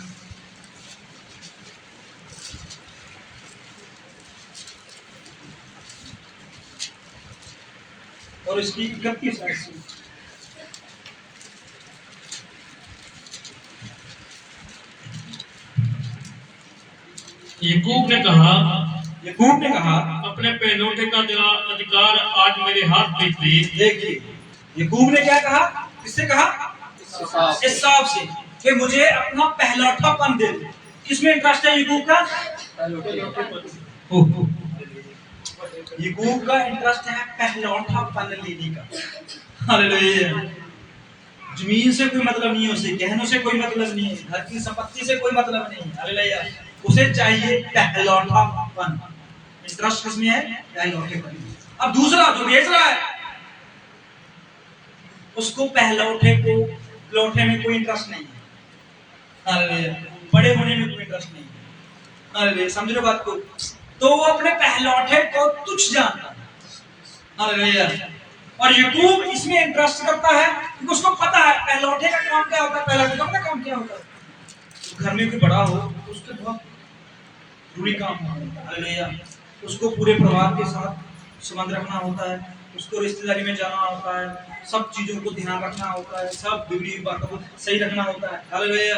और इसकी 31 आयत। याकूब ने कहा, अपने पहलौठे का अधिकार आज मेरे हाथ में दे। देखिए याकूब ने क्या कहा, किससे कहा? एसाव से, कि मुझे अपना पहलौठापन दे दे। किसमें इंटरेस्ट है याकूब का? याकूब का इंटरेस्ट है पहलौठापन लेने का। हालेलुया। जमीन से कोई मतलब नहीं है उसे, गहनों से कोई मतलब नहीं है, घर की संपत्ति से कोई मतलब नहीं है। हालेलुया। उसे चाहिए पहलौठापन। इंटरेस्ट किसमें है? पहलौठेपन। अब दूसरा जो बेच रहा है, उसको पहलौठे में कोई इंटरेस्ट नहीं है। हालेलुया। बड़े होने में कोई इंटरेस्ट नहीं है। हालेलुया। समझ रहे बात को? तो वो अपने पहलौठे को तुच्छ जानता है। हालेलुया। और याकूब इसमें इंटरेस्ट करता है क्योंकि उसको पता है पहलौठे का काम क्या होता है, पहलौठे का काम क्या होता है। तो घर में कोई बड़ा हो तो उसके बहुत जरूरी काम होता है। हालेलुया। उसको पूरे परिवार के साथ संबंध रखना होता है, उसको रिश्तेदारी में जाना होता है, सब चीजों को ध्यान रखना होता है, सब बिगड़ी हुई बातों को सही रखना होता है। हालेलुया।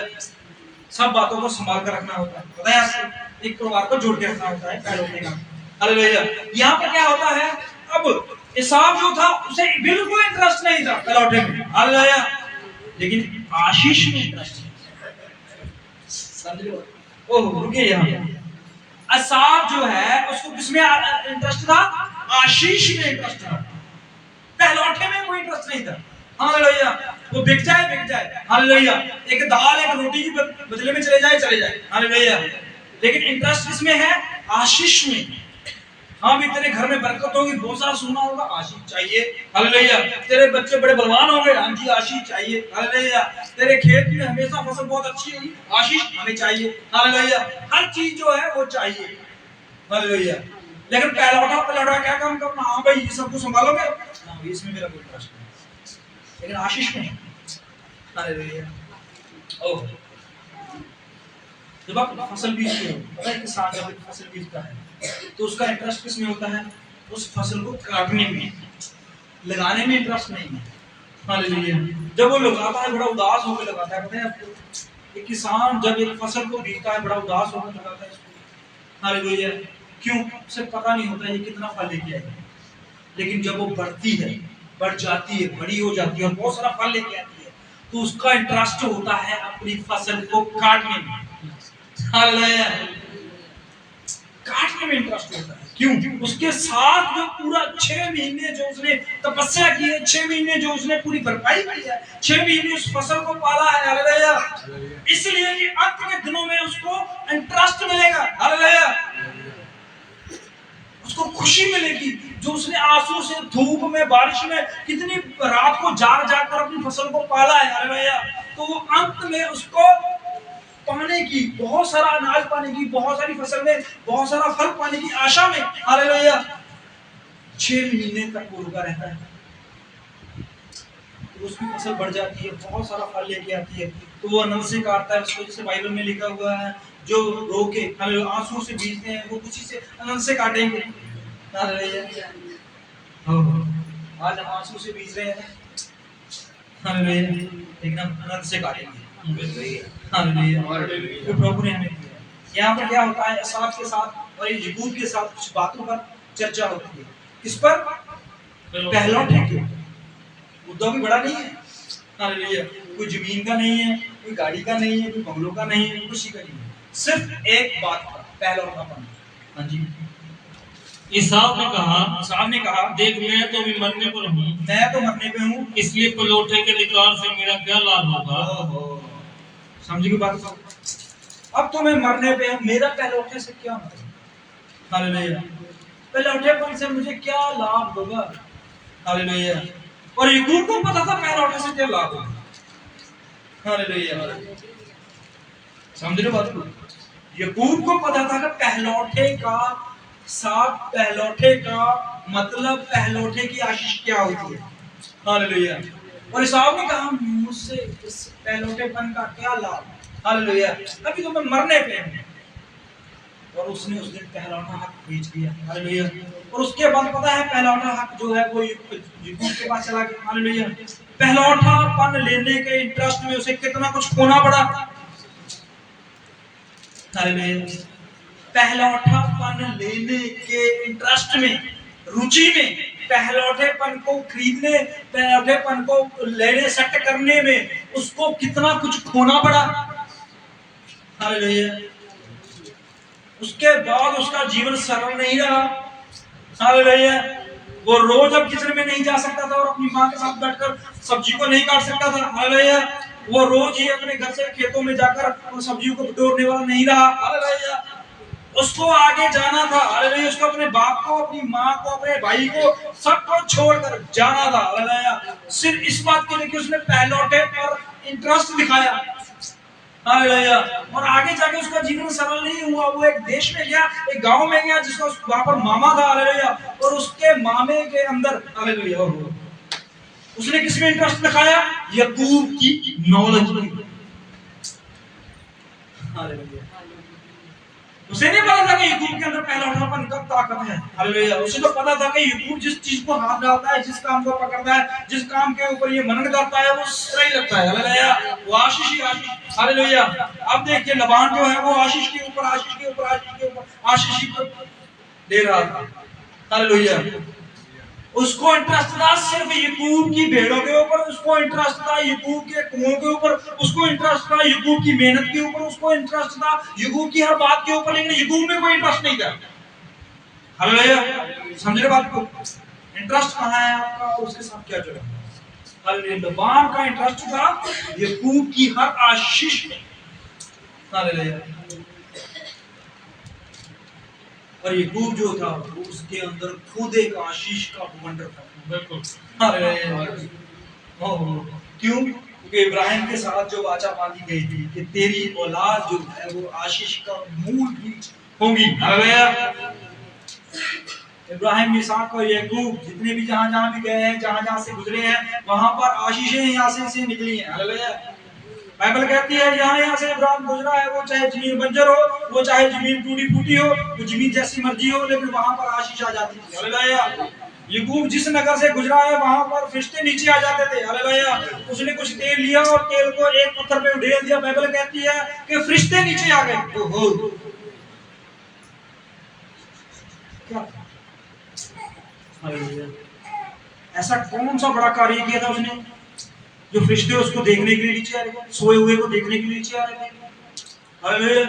सब बातों को संभाल कर रखना होता है। पता है आपको, एक परिवार को जोड़ के रखना होता है पहलौठे का। हालेलुया। यहाँ पर क्या होता है, अब एसाव जो था उसे बिल्कुल इंटरेस्ट नहीं था पहलौठे में। हालेलुया। लेकिन आशीष में इंटरेस्ट है। समझ लो। ओह रुकिए, यहाँ एसाव जो है उसको किसमें इंटरेस्ट था? आशीष में इंटरेस्ट था, पहलौठे में कोई इंटरेस्ट नहीं था। हालेलुया। वो बिक जाए। हालेलुया। एक दाल एक रोटी की बदले में चले जाए। हालेलुया। लेकिन इंटरेस्ट किसमें है? आशीष में। हाँ भी तेरे घर में बरकत होगी, बहुत सारा सोना होगा, आशीष चाहिए। हालेलुया। तेरे बच्चे बड़े बलवान होंगे, हाँ जी आशीष चाहिए। हालेलुया। तेरे खेत में हमेशा फसल बहुत अच्छी होगी, आशीष हमें चाहिए। हालेलुया। हर चीज जो है वो चाहिए। हालेलुया। लेकिन पहलौठा क्या काम करना? हाँ भाई ये सब कुछ संभालोगे? हाँ इसमें मेरा कोई इंटरेस्ट नहीं, लेकिन आशीष में। हालेलुया। ओह, जब आप फसल बीजते हो, पता है किसान जब फसल बीजता है तो उसका इंटरेस्ट किसमें होता है? उस फसल को काटने में, लगाने में इंटरेस्ट नहीं है। हालेलुया। जब वो लगाता है बड़ा उदास होकर लगाता है। पता है आपको, एक किसान जब एक फसल को बीजता है बड़ा उदास होकर लगाता है इसको। हालेलुया। क्यों? उसे पता नहीं होता ये कितना फल लेके आएगा, लेकिन जब वो बढ़ती है, बढ़ जाती है, बड़ी हो जाती है और बहुत सारा फल लेके आती है, तो उसका इंटरेस्ट होता है अपनी फसल को काटने में। हालेलुया। काटने में इंटरेस्ट होता है। क्यों? उसके साथ जो पूरा 6 महीने जो उसने तपस्या की है, 6 महीने जो उसने पूरी भरपाई की है, 6 महीने उस फसल को पाला है, हालेलुया। इसलिए कि अंत के दिनों में उसको इंटरेस्ट मिलेगा, हालेलुया। उसको खुशी मिलेगी जो उसने आंसू से, धूप में, बारिश में कितनी रात को जाग जाग कर अपनी फसल को पाला है, हालेलुया। तो वो अंत में उसको पाने की, बहुत सारा अनाज पाने की, बहुत सारी फसल में बहुत सारा फल पाने की आशा में, हालेलुया, 6 महीने तक वो रुका रहता है। तो उसकी फसल बढ़ जाती है, बहुत सारा फल लेके आती है, तो वो आनंद से काटता है उसको, जैसे बाइबल में लिखा हुआ है, जो रोके आंसू से बीजते हैं वो खुशी से आनंद से काटेंगे, हालेलुया। आज हम आंसू से बीज रहे हैं, हालेलुया, लेकिन हम आनंद से काटेंगे, हालेलुया। तो प्रभु ने हमें दिया। यहाँ पर क्या होता है, एसाव के साथ और यहूद के साथ कुछ बातों पर चर्चा होती है। किस पर? पहलौठे के। मुद्दा भी बड़ा नहीं है, हालेलुया। कोई जमीन का नहीं है, कोई गाड़ी का नहीं है, कोई बंगलों का नहीं है, किसी का नहीं है, सिर्फ एक बात का, पहलौठापन। हाँ जी। ईसाव ने कहा, साहब ने कहा, देख मैं तो अभी मरने पर हूँ, मैं तो मरने पे हूँ, इसलिए पलौठे के अधिकार से मेरा क्या लाभ होगा? समझ की बात? अब तो मैं मरने पे हूँ, मेरा पहलौठे से क्या मतलब, हालेलुया। पहलौठेपन से मुझे क्या लाभ होगा, हालेलुया। और याकूब को पता था पहलौठे से क्या लाभ होगा, हालेलुया। समझ रहे बात को? याकूब को पता था कि पहलौठे का साथ, पहलौठे का मतलब, पहलौठे की आशीष क्या होती है, हालेलुया। और ईसाव ने कहा, मुझसे इस पहलौठेपन का क्या लाभ, हालेलुया, अभी तो मैं मरने पे हूं। और उसने उस दिन पहलौठा हक बेच दिया, हालेलुया। और उसके बाद पता है पहलौठा हक जो है वो याकूब के पास चला गया, हालेलुया। पहलौठापन लेने के इंटरेस्ट में उसे कितना कुछ खोना पड़ा, हालेलुया। पहलौठापन लेने के इंटरेस्ट में, रुचि में, पहलौठेपन को खरीदने, पहलौठेपन को लेने सेट करने में उसको कितना कुछ खोना पड़ा, हालेलुया। उसके बाद उसका जीवन सरल नहीं रहा, हालेलुया। वो रोज अब किचन में नहीं जा सकता था और अपनी माँ के साथ बैठकर सब्जी को नहीं काट सकता था, हालेलुया। वो रोज ही अपने घर से खेतों में जाकर उन सब्जियों को बटोरने वाला नहीं रहा, हालेलुया। उसको आगे जाना था, हालेलुया। उसको अपने बाप को, अपनी माँ को, अपने भाई को, सबको छोड़कर जाना था, हालेलुया। सिर्फ इस बात के लिए कि उसने पहलौठे पर इंटरेस्ट दिखाया, हालेलुया। और आगे जाके उसका जीवन सरल नहीं हुआ। वो एक देश में गया, एक गांव में गया जिसका वहां पर मामा था, हालेलुया। और उसके मामे के अंदर, हालेलुया, उसने किसमें इंटरेस्ट दिखाया? याकूब की नॉलेज में, हालेलुया। उसे नहीं पता था कि याकूब के अंदर पहलौठापन का ताकत है, हालेलुया। उसे तो पता था कि याकूब जिस चीज को हाथ डालता है, जिस काम को पकड़ता है, जिस काम के ऊपर ये मनन करता है, वो सही लगता है, हालेलुया। वो आशीष ही आशीष, हालेलुया। अब देखिए लबान जो है वो आशीष के ऊपर आशीष के ऊपर आशीष के ऊपर आशीष ही दे रहा था, हालेलुया। उसको इंटरेस्ट था सिर्फ याकूब की भेड़ों के ऊपर, उसको इंटरेस्ट था याकूब के कुओं के ऊपर, उसको इंटरेस्ट था याकूब की मेहनत के ऊपर, उसको इंटरेस्ट था याकूब की हर बात के ऊपर, लेकिन याकूब में कोई इंटरेस्ट नहीं था, हालेलुया। समझ रहे बात को? इंटरेस्ट कहाँ है आपका और उसके साथ क्या जुड़ा, हालेलुया। लबान का इंटरेस्ट था याकूब की हर आशीष में, हालेलुया। और याकूब जो था उसके अंदर खुद एक आशीष का भंडार था, बिल्कुल, क्यों? क्योंकि इब्राहिम के साथ जो वाचा बांधी गई थी कि तेरी औलाद जो है वो आशीष का मूल बीज होगी, हालेलुया। इब्राहिम, इसहाक और याकूब जितने भी जहां भी गए हैं, जहां से गुजरे हैं, वहां पर आशीषें यहाँ से निकली हैं, हालेलुया। बाइबल कहती है यहाँ से इब्राहिम गुजरा है, वो चाहे जमीन बंजर हो, वो चाहे जमीन टूटी फूटी हो, वो जमीन जैसी मर्जी हो, लेकिन वहां पर आशीष आ जाती थी, हालेलुया। याकूब जिस नगर से गुजरा है वहां पर फरिश्ते नीचे आ जाते थे, हालेलुया। उसने कुछ तेल लिया और तेल को एक पत्थर पे उड़ेल दिया, बाइबल कहती है कि फरिश्ते नीचे आ गए। ओहो, क्या, हालेलुया। ऐसा कौन सा बड़ा कार्य किया था उसने जो फरिश्ते उसको देखने के लिए नीचे आ रहे थे, सोए हुए को देखने के लिए नीचे आ रहे थे, हालेलुया।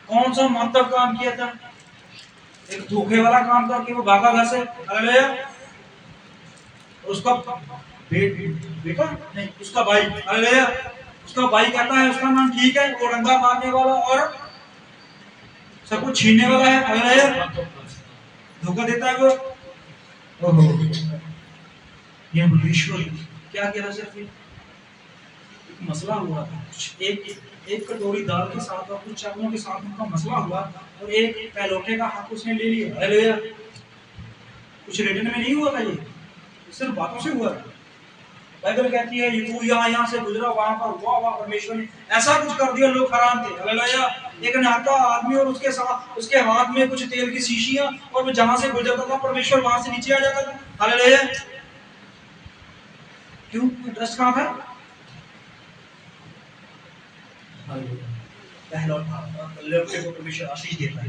कौन सा महत्व काम किया था? एक धोखे वाला काम करके वो भागा घर से, हालेलुया। उसका बेटा नहीं, उसका भाई, हालेलुया, उसका भाई कहता है उसका नाम ठीक है, वो डंगा मारने वाला और सब कुछ छीनने वाला है, हालेलुया, धोखा देता है वो। ओहो, ये ईश्वर क्या कह रहा है? एक मसला हुआ था, एक कटोरी दाल के साथ और कुछ चावलों के साथ उनका मसला हुआ और एक पैलोटे का हक उसने ले लिया, हालेलुया। कुछ रिटर्न में नहीं हुआ था, ये सिर्फ बातों से हुआ था। बाइबल कहती है तू यहाँ से गुजरा, वहां पर वाह वाह परमेश्वर ने ऐसा कुछ कर दिया, लोग हैरान थे, हालेलुया। एक नाता आदमी और उसके साथ उसके हाथ में कुछ तेल की शीशियां, और वो जहां से गुजरता था परमेश्वर वहां से नीचे आ जाता था, हालेलुया। क्यों? ट्रस्ट कहां था? लड़के को परमेश्वर आशीष देता है,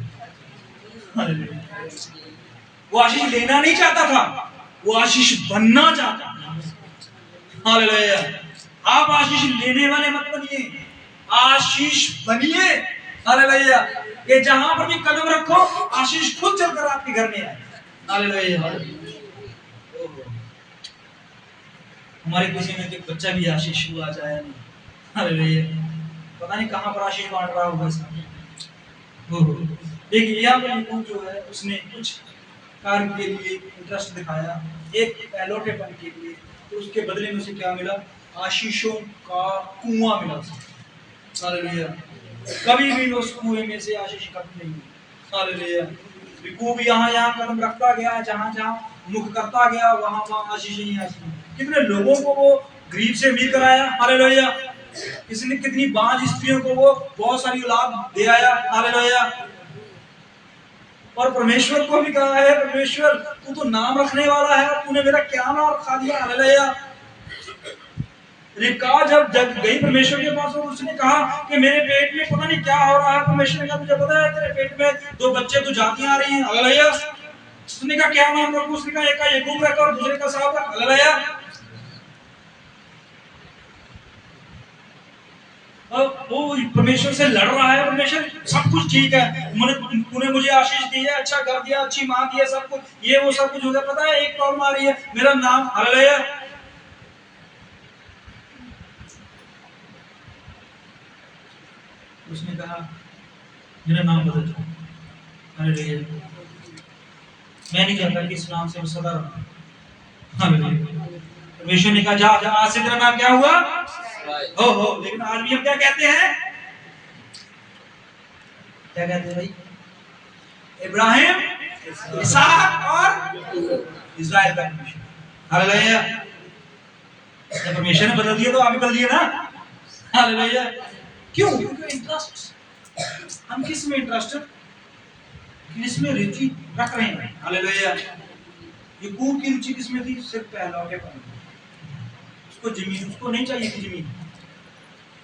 हालेलुया। वो आशीष लेना नहीं चाहता था, वो आशीष बनना चाहता था, हालेलुया। आप आशीष लेने वाले मत बनिए, आशीष बनिए, हालेलुया। ये जहां पर भी कदम रखो आशीष खुद चलकर आपके घर में आए, हालेलुया। हमारे किसी में एक बच्चा भी आशीष हुआ जाए नहीं, हालेलुया। पता नहीं कहां पर आशीष बांट रहा होगा इसका। देखिए यहाँ पर याकूब जो है उसने कुछ कार्य के लिए इंटरेस्ट दिखाया, एक पैलोटेपन के लिए, तो उसके बदले में उसे क्या मिला? आशीषों का कुआं मिला उसे, हालेलुया। कभी भी उस कुएं में से आशीष खत्म नहीं हुई, हालेलुया। याकूब यहाँ कदम रखता गया, जहां जहां मुख करता गया वहां वहां आशीष ही आशीष। कितने लोगों को वो गरीब से अमीर कराया, हालेलुया। इसने कितनी बांझ स्त्रियों को वो बहुत सारी औलाद दे आया, हालेलुया। और परमेश्वर को भी कहा है, परमेश्वर तू तो नाम रखने वाला है, तूने मेरा क्या नाम रखा दिया, हालेलुया। रिबका जब गई परमेश्वर के पास और उसने कहा कि मेरे पेट में पता नहीं क्या हो रहा है, परमेश्वर ने कहा तुझे पता है तेरे पेट में 2 बच्चे तो जातियां आ रही हैं, हालेलुया। उसने कहा क्या नाम रखूं? उसने कहा एक का याकूब रखा और दूसरे का साहब रखा, हालेलुया। वो परमेश्वर से लड़ रहा है, परमेश्वर सब कुछ ठीक है, तूने मुझे आशीष दी है, अच्छा कर दिया, अच्छी माँ दी है, सब कुछ ये वो सब कुछ हो गया, पता है एक प्रॉब्लम आ रही है, मेरा नाम, हालेलुया। उसने कहा मेरा नाम बदल दो, हालेलुया। मैं नहीं चाहता कि इस नाम से मैं सदा रहूं, हालेलुया। परमेश्वर ने कहा जा जा, आज से तेरा नाम क्या हुआ? हो। लेकिन आज भी हम क्या कहते हैं? क्या कहते हैं भाई? इब्राहिम, इसहाक और इस्राएल का परमेश्वर, हालेलुया। जब परमेश्वर ने बदल दिया तो आप भी बदल दिए ना, हालेलुया। क्यों? क्योंकि इंटरेस्ट, हम किस में इंटरेस्टेड, किसमें रुचि रख रहे हैं, हालेलुया। याकूब की रुचि किसमें थी? सिर्फ पैलोटेपन। उसको जमीन, उसको नहीं चाहिए थी जमीन।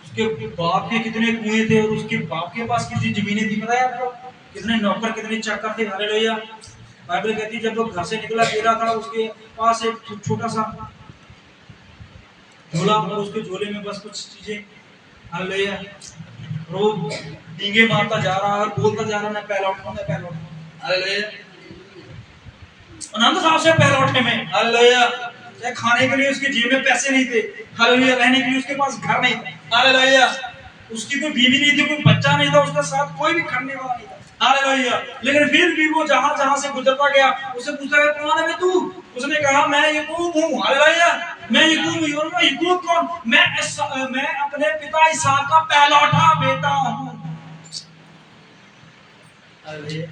उसके बाप के कितने कुएं थे और उसके बाप के पास कितनी जमीनें थी, पता है आपको? कितने नौकर, कितने चाकर थे, हालेलुया। बाइबल कहती है जब वो घर से निकला गेला था, उसके पास एक छोटा सा झोला और उसके झोले में बस कुछ चीजें, हालेलुया। रोज डींगे मारता जा रहा है, बोलता जा रहा है, मैं पैलौट, हालेलुया। आनंद साहब से पैलौटने में, हालेलुया। खाने के लिए उसकी जेब में पैसे नहीं थे, हालेलुया। रहने के लिए उसके पास घर नहीं था, हालेलुया। उसकी कोई बीवी नहीं थी, कोई बच्चा नहीं था, उसके साथ कोई भी करने वाला नहीं था, हालेलुया। लेकिन फिर भी वो जहां जहां से गुजरता गया उसे पूछा गया कौन है तू? उसने कहा मैं याकूब हूं, हालेलुया। मैं याकूब हूं। याकूब कौन? मैं अपने पिता इसहाक का पहलौठा बेटा हूं, हालेलुया।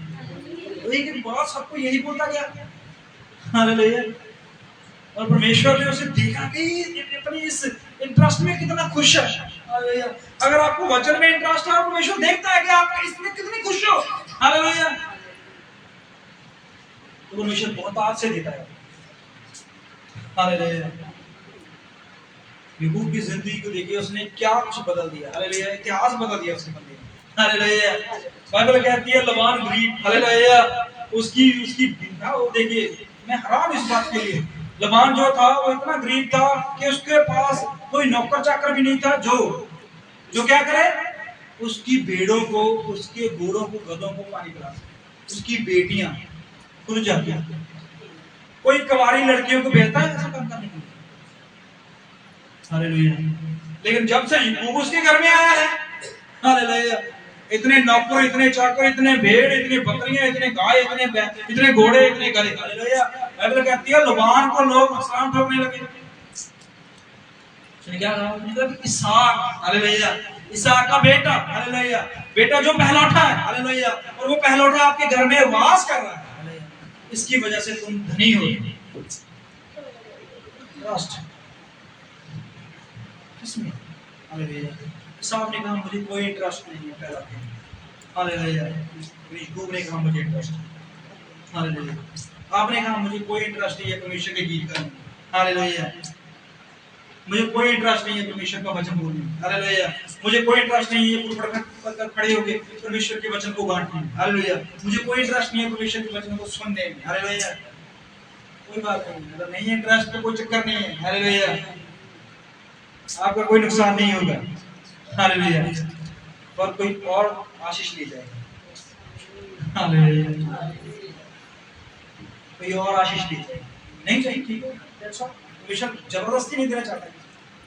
लेकिन बहुत सबको यही बोलता गया, हालेलुया। और परमेश्वर ने उसे देखा कि अपनी इस इंटरेस्ट में कितना खुश है, हालेलुया। अगर आपको वचन में इंटरेस्ट है, परमेश्वर देखता है कि आप इसमें कितनी खुश हो, हालेलुया। तो परमेश्वर बहुत आज से देता है, हालेलुया। याकूब की जिंदगी को देखिए, उसने क्या कुछ बदल दिया, हालेलुया। इतिहास बदल दिया उसने बंदे ने, हालेलुया। बाइबल कहती है लबान गरीब, हालेलुया। उसकी वो देखिए, मैं हैरान इस बात के लिए, लबान जो था वो इतना गरीब था कि उसके पास कोई नौकर चाकर भी नहीं था जो क्या करे, उसकी भेड़ों को, उसके घोड़ों को, गधों को पानी पिला सके, उसकी बेटियां खुल जाती हैं। कोई कवारी लड़कियों को भेजता है ऐसा काम करने के लिए? हालेलुया। लेकिन जब से याकूब उसके घर में आया है, हालेलुया, इतने नौकर, इतने चाकर, इतने भेड़, इतने बकरियां, इतने गाय, इतने घोड़े, इतने गधे, हालेलुया। बाइबल कहती है लबान को लोग सलाम ठोकने लगे। क्या कहा? मतलब इसहाक, हालेलुया, इसहाक का बेटा, हालेलुया, बेटा जो पहलौठा है, हालेलुया, और वो पहलौठा आपके घर में वास कर रहा है, हालेलुया, इसकी वजह से तुम धनी हो। ट्रस्ट किसमें? हालेलुया। इसहाक ने कहा मुझे कोई इंटरेस्ट नहीं है पहला दिन, हालेलुया। याकूब ने कहा मुझे इंटरेस्ट है, हालेलुया। आपने कहा मुझे कोई इंटरेस्ट नहीं है परमेश्वर के गीत करने, हालेलुया। मुझे कोई इंटरेस्ट नहीं है परमेश्वर का वचन बोलने, हालेलुया। मुझे कोई इंटरेस्ट नहीं है पर खड़े होके परमेश्वर के वचन को बांटने, हालेलुया। मुझे कोई इंटरेस्ट नहीं है परमेश्वर के वचन को सुनने में, हालेलुया। कोई बात नहीं, अगर नहीं है इंटरेस्ट तो कोई चक्कर नहीं है, हालेलुया। आपका कोई नुकसान नहीं होगा, हालेलुया। पर कोई और आशीष ले जाएगा, हालेलुया। कोई और आशीष ले जाएगा, नहीं चाहिए, ठीक है, परमेश्वर जबरदस्ती नहीं देना चाहता,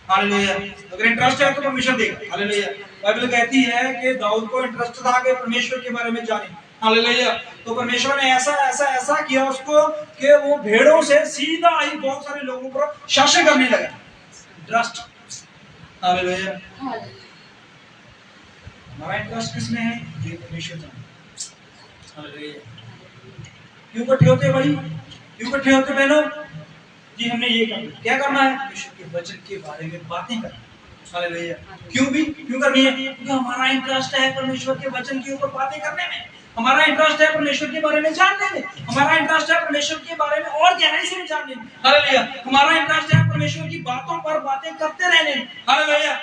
हालेलुया। अगर इंटरेस्ट है तो परमेश्वर देगा, हालेलुया। बाइबल कहती है कि दाऊद को इंटरेस्ट था कि परमेश्वर के बारे में जाने, हालेलुया। तो परमेश्वर ने ऐसा ऐसा ऐसा किया उसको कि वो भेड़ों से सीधा ही बहुत सारे लोगों पर शासन करने लगा। Interest, hallelujah. हमारा इंटरेस्ट किसमें है? ये परमेश्वर जाने, हालेलुया। क्यों इकट्ठे होते भाई? क्यों इकट्ठे होते बहनों? जी हमने ये करना, क्या करना है? परमेश्वर के वचन के बारे में बातें करना, हालेलुया। क्यों करनी है? क्योंकि हमारा इंटरेस्ट है परमेश्वर के वचन के ऊपर बातें करने में, हमारा इंटरेस्ट है परमेश्वर के बारे में जानने में, हमारा इंटरेस्ट है परमेश्वर के बारे में और गहराई से जानने में, हालेलुया। हमारा इंटरेस्ट है परमेश्वर की बातों पर बातें करते रहने में, हालेलुया।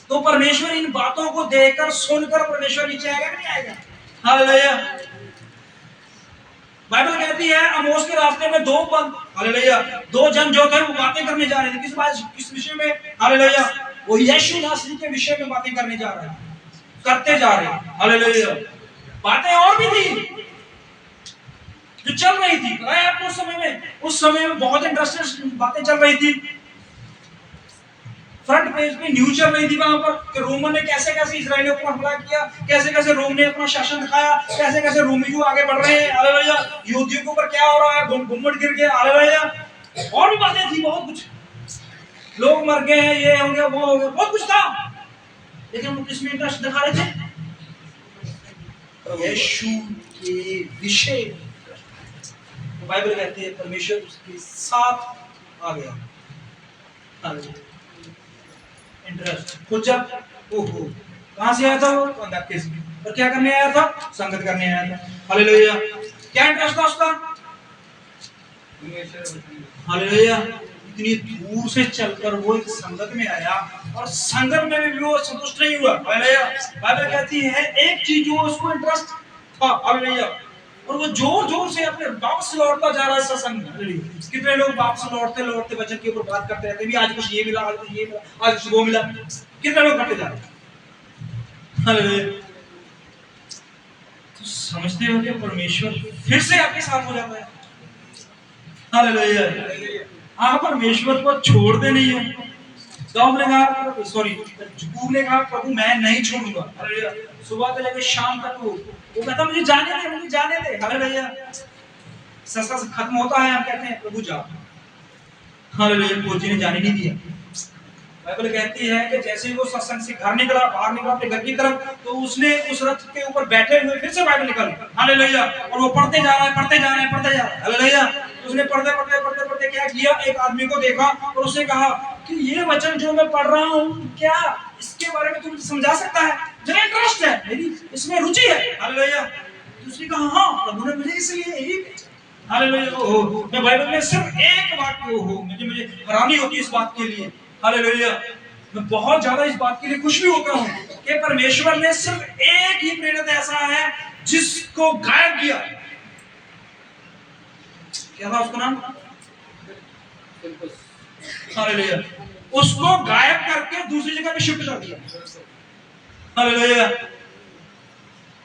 तो परमेश्वर इन बातों को देखकर सुनकर परमेश्वर नीचे आएगा कि नहीं आएगा? हालेलुया। बाइबल कहती है अमोस के रास्ते में दो बंद, हालेलुया, दो जन जो थे वो बातें करने जा रहे थे। किस विषय में? हालेलुया, वो यीशु नासरी के विषय में बातें करने जा रहे हैं, करते जा रहे हैं, हालेलुया। बातें और भी थी जो चल रही थी, उस समय में बहुत इंटरेस्टिंग बातें चल रही थी। फ्रंट पेज पे न्यूज चल रही थी वहां पर कि रोमन ने कैसे कैसे इजराइलियों पर हमला किया, कैसे कैसे रोम ने अपना शासन दिखाया, कैसे कैसे रोमी जो आगे बढ़ रहे हैं, हालेलुया। यहूदियों के ऊपर क्या हो रहा है, गुम्मट गिर गया, हालेलुया। और भी बातें थी, बहुत कुछ, लोग मर गए हैं, ये हो गया, वो हो गया, बहुत कुछ था। लेकिन वो किसमें इंटरेस्ट दिखा रहे थे? यीशु के विषय। तो बाइबल कहती है परमेश्वर उसके साथ आ गया, हालेलुया। इंटरेस्ट खुद जब ओहो कहां से आया था वो? अंधके से। और क्या करने आया था? संगत करने आया था, हालेलुया। क्या इंटरेस्ट था उसका? हालेलुया। इतनी दूर से चलकर वो एक संगत में आया और संगत में भी वो संतुष्ट नहीं हुआ, हालेलुया। बाइबल कहती है एक चीज जो उसको इंटरेस्ट था, हालेलुया, और वो जोर जोर से अपने वापस लौटता जा रहा है सत्संग में। कितने लोग वापस लौटते लौटते वचन के ऊपर बात करते रहते हैं, भी आज कुछ ये मिला, आज कुछ ये मिला, आज कुछ वो मिला। कितने लोग करते जा रहे हैं, हालेलुया। तो समझते हो कि परमेश्वर फिर से आपके साथ हो जाता है, हालेलुया। आप परमेश्वर को छोड़ते नहीं हो। दाऊद ने कहा, सॉरी, याकूब ने कहा प्रभु मैं नहीं छोड़ूंगा, हालेलुया। सुबह से लेकर शाम तक वो कहता मुझे जाने दे, मुझे जाने दे, हालेलुया। सत्संग खत्म होता है, हम कहते हैं प्रभु जा, हालेलुया। फौजी ने जाने नहीं दिया। बाइबल कहती है कि जैसे ही वो सत्संग से घर निकला, बाहर निकला अपने घर की तरफ, तो उसने उस रथ के ऊपर बैठे हुए फिर से बाइबल निकाली, हालेलुया। और वो पढ़ते जा रहा है, पढ़ते जा रहा है, पढ़ते जा रहा है, हालेलुया। उसने पढ़ते पढ़ते पढ़ते पढ़ते क्या किया, एक आदमी को देखा और उसने कहा कि ये वचन जो मैं पढ़ रहा हूँ, क्या इसके बारे में तुम समझा सकता है? मुझे इंटरेस्ट है, मेरी इसमें रुचि है, हालेलुया। उसने कहा हाँ प्रभु ने मुझे इसलिए यही भेजा, हालेलुया। मैं बाइबल में सिर्फ एक वाक्य मुझे हैरानी होती है इस बात के लिए, हालेलुया। मैं बहुत ज्यादा इस बात के लिए खुश भी होता हूँ कि परमेश्वर ने सिर्फ एक ही प्रेरित ऐसा है जिसको गायब किया। क्या था उसका नाम? हालेलुया। उसको गायब करके दूसरी जगह पे शिफ्ट कर दिया, हालेलुया।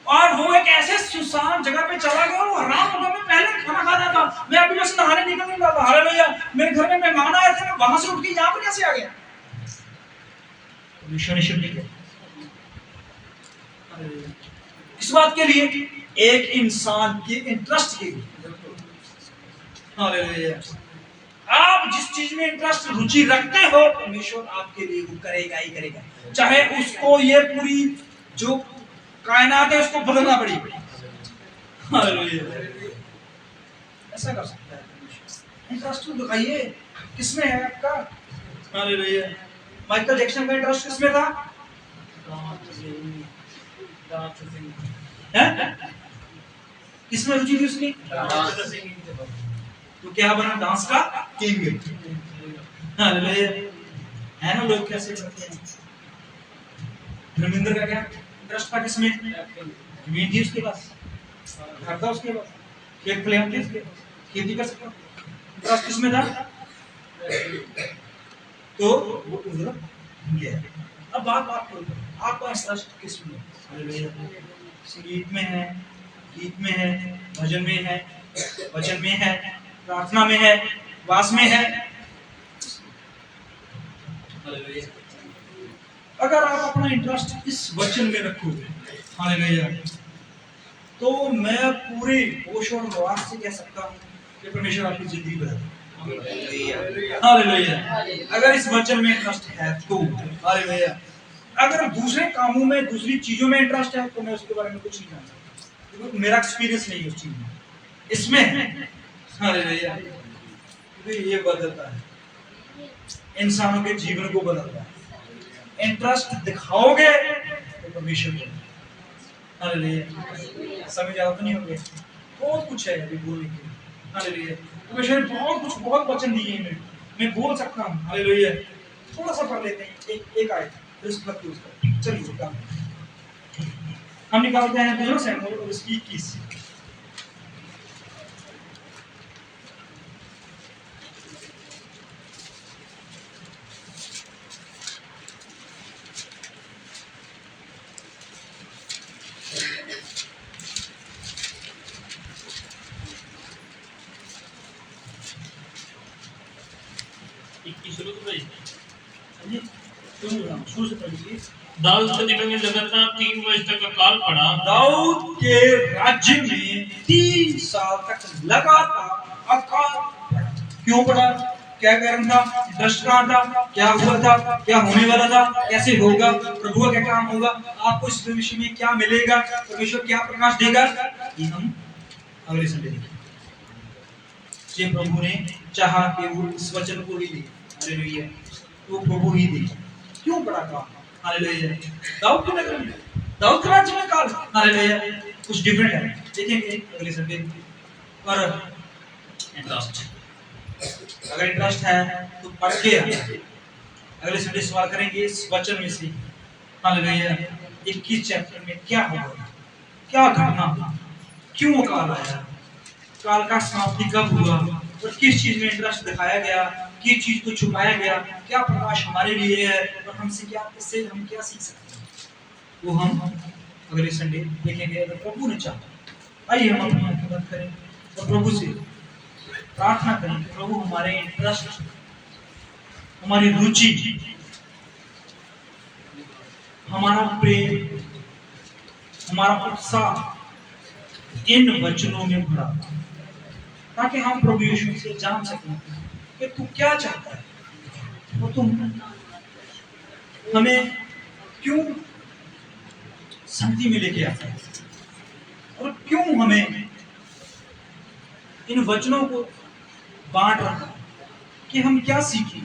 और वो एक ऐसे सुनसान जगह पे चला गया, वो हराम होगा। मैं पहले खाना खा रहा था, मैं अभी बस नहाने निकल नहीं रहा था, हालेलुया, मेरे घर में मेहमान आए थे, मैं वहां से उठ के यहाँ पर कैसे आ गया? परमेश्वर ने किया इस बात के लिए, एक इंसान के इंटरेस्ट के लिए। हालेलुया। आप जिस चीज में इंटरेस्ट, रुचि रखते हो, परमेश्वर आपके लिए वो करेगा ही करेगा, चाहे उसको ये पूरी जो कायनात है उसको बदलना पड़े। हालेलुया। ऐसा कर सकता है परमेश्वर। इंटरेस्ट तो दिखाइए, किसमें है आपका? हालेलुया। माइकल जैक्सन का इंटरेस्ट किसमें था? किसमें रुचि थी उसकी? तो क्या बना? डांस का किंग। हालेलुया। है ना, लोग कैसे करते हैं। धर्मेंद्र का क्या इंटरेस्ट था? किसमें? जमीन थी उसके पास, घर था उसके पास, खेत खलिहान थे उसके पास, खेती कर सकता। इंटरेस्ट किसमें था? तो वो उधर गया। अब बात करो, आपका इंटरेस्ट किसमें? हालेलुया। संगीत में है, गीत में है, भजन में है, वचन में है, प्रार्थना में है, वास में है। हालेलुया। अगर आप अपना इंटरेस्ट इस वचन में रखोगे, हालेलुया, तो मैं पूरे होश और हवास से कह सकता हूँ कि परमेश्वर आपकी जिंदगी बदल देगा। हालेलुया। अगर इस वचन में इंटरेस्ट है तो, हालेलुया। अगर दूसरे कामों में, दूसरी चीजों में इंटरेस्ट है तो मैं उसके बारे में कुछ नहीं जानता, क्योंकि मेरा एक्सपीरियंस नहीं है उस चीज में, इसमें है। हालेलुया। ये बदलता है, इंसानों के जीवन को बदलता है। इंटरेस्ट दिखाओगे तो परमेश्वर को। हालेलुया। समय ज्यादा तो नहीं हो गया, बहुत कुछ है अभी बोलने के लिए। हालेलुया। परमेश्वर ने बहुत कुछ, बहुत वचन दिए हैं, मैं बोल सकता हूँ। हालेलुया। थोड़ा सा पढ़ लेते हैं, एक आयत, फिर उसके बाद क्लोज करते हैं। चलिए काम हम निकालते हैं दूसरा सैमुएल और उसकी 21। शुरू से पढ़िए। दाऊद के दिनों में लगातार 3 वर्ष तक अकाल पड़ा। दाऊद के राज्य में 3 साल तक लगातार अकाल पड़ा। क्यों पड़ा? क्या कारण था? दृष्ट कहाँ था? क्या हुआ था? क्या होने वाला था? कैसे होगा? प्रभु का क्या काम होगा? आपको इस विषय में क्या मिलेगा? परमेश्वर क्या प्रकाश देगा? ये हम अगले संडे देखेंगे। ये प्रभु ने चाहा कि वो इस वचन को ही दे। हालेलुया। तो प्रभु ही दे। क्यों पड़ा काम? हालेलुया। दाऊद के नगर में, दाऊद के राज्य में काल। हालेलुया। कुछ डिफरेंट है, देखेंगे अगले संडे। पर इंटरेस्ट, अगर इंटरेस्ट है तो पढ़ के अगले संडे सवाल करेंगे इस वचन में से। हालेलुया। 21 चैप्टर में क्या होगा, क्या घटना हुई, क्यों काल आया, काल का समाप्ति कब हुआ, और किस चीज में इंटरेस्ट दिखाया गया, किस चीज को छुपाया गया, क्या प्रकाश हमारे लिए है और हमसे क्या, इससे हम क्या सीख सकते हैं, वो हम अगले संडे देखेंगे अगर प्रभु ने चाहा। आइए हम अपनी आंखें बंद करें और प्रभु से प्रार्थना करें। प्रभु हमारे इंटरेस्ट, हमारी रुचि, हमारा प्रेम, हमारा उत्साह इन वचनों में भरा, ताकि हम प्रभु यीशु से जान सकें कि तू क्या चाहता है और तुम हमें क्यों संगति में लेके आता है और क्यों हमें इन वचनों को बांट रहा है कि हम क्या सीखें,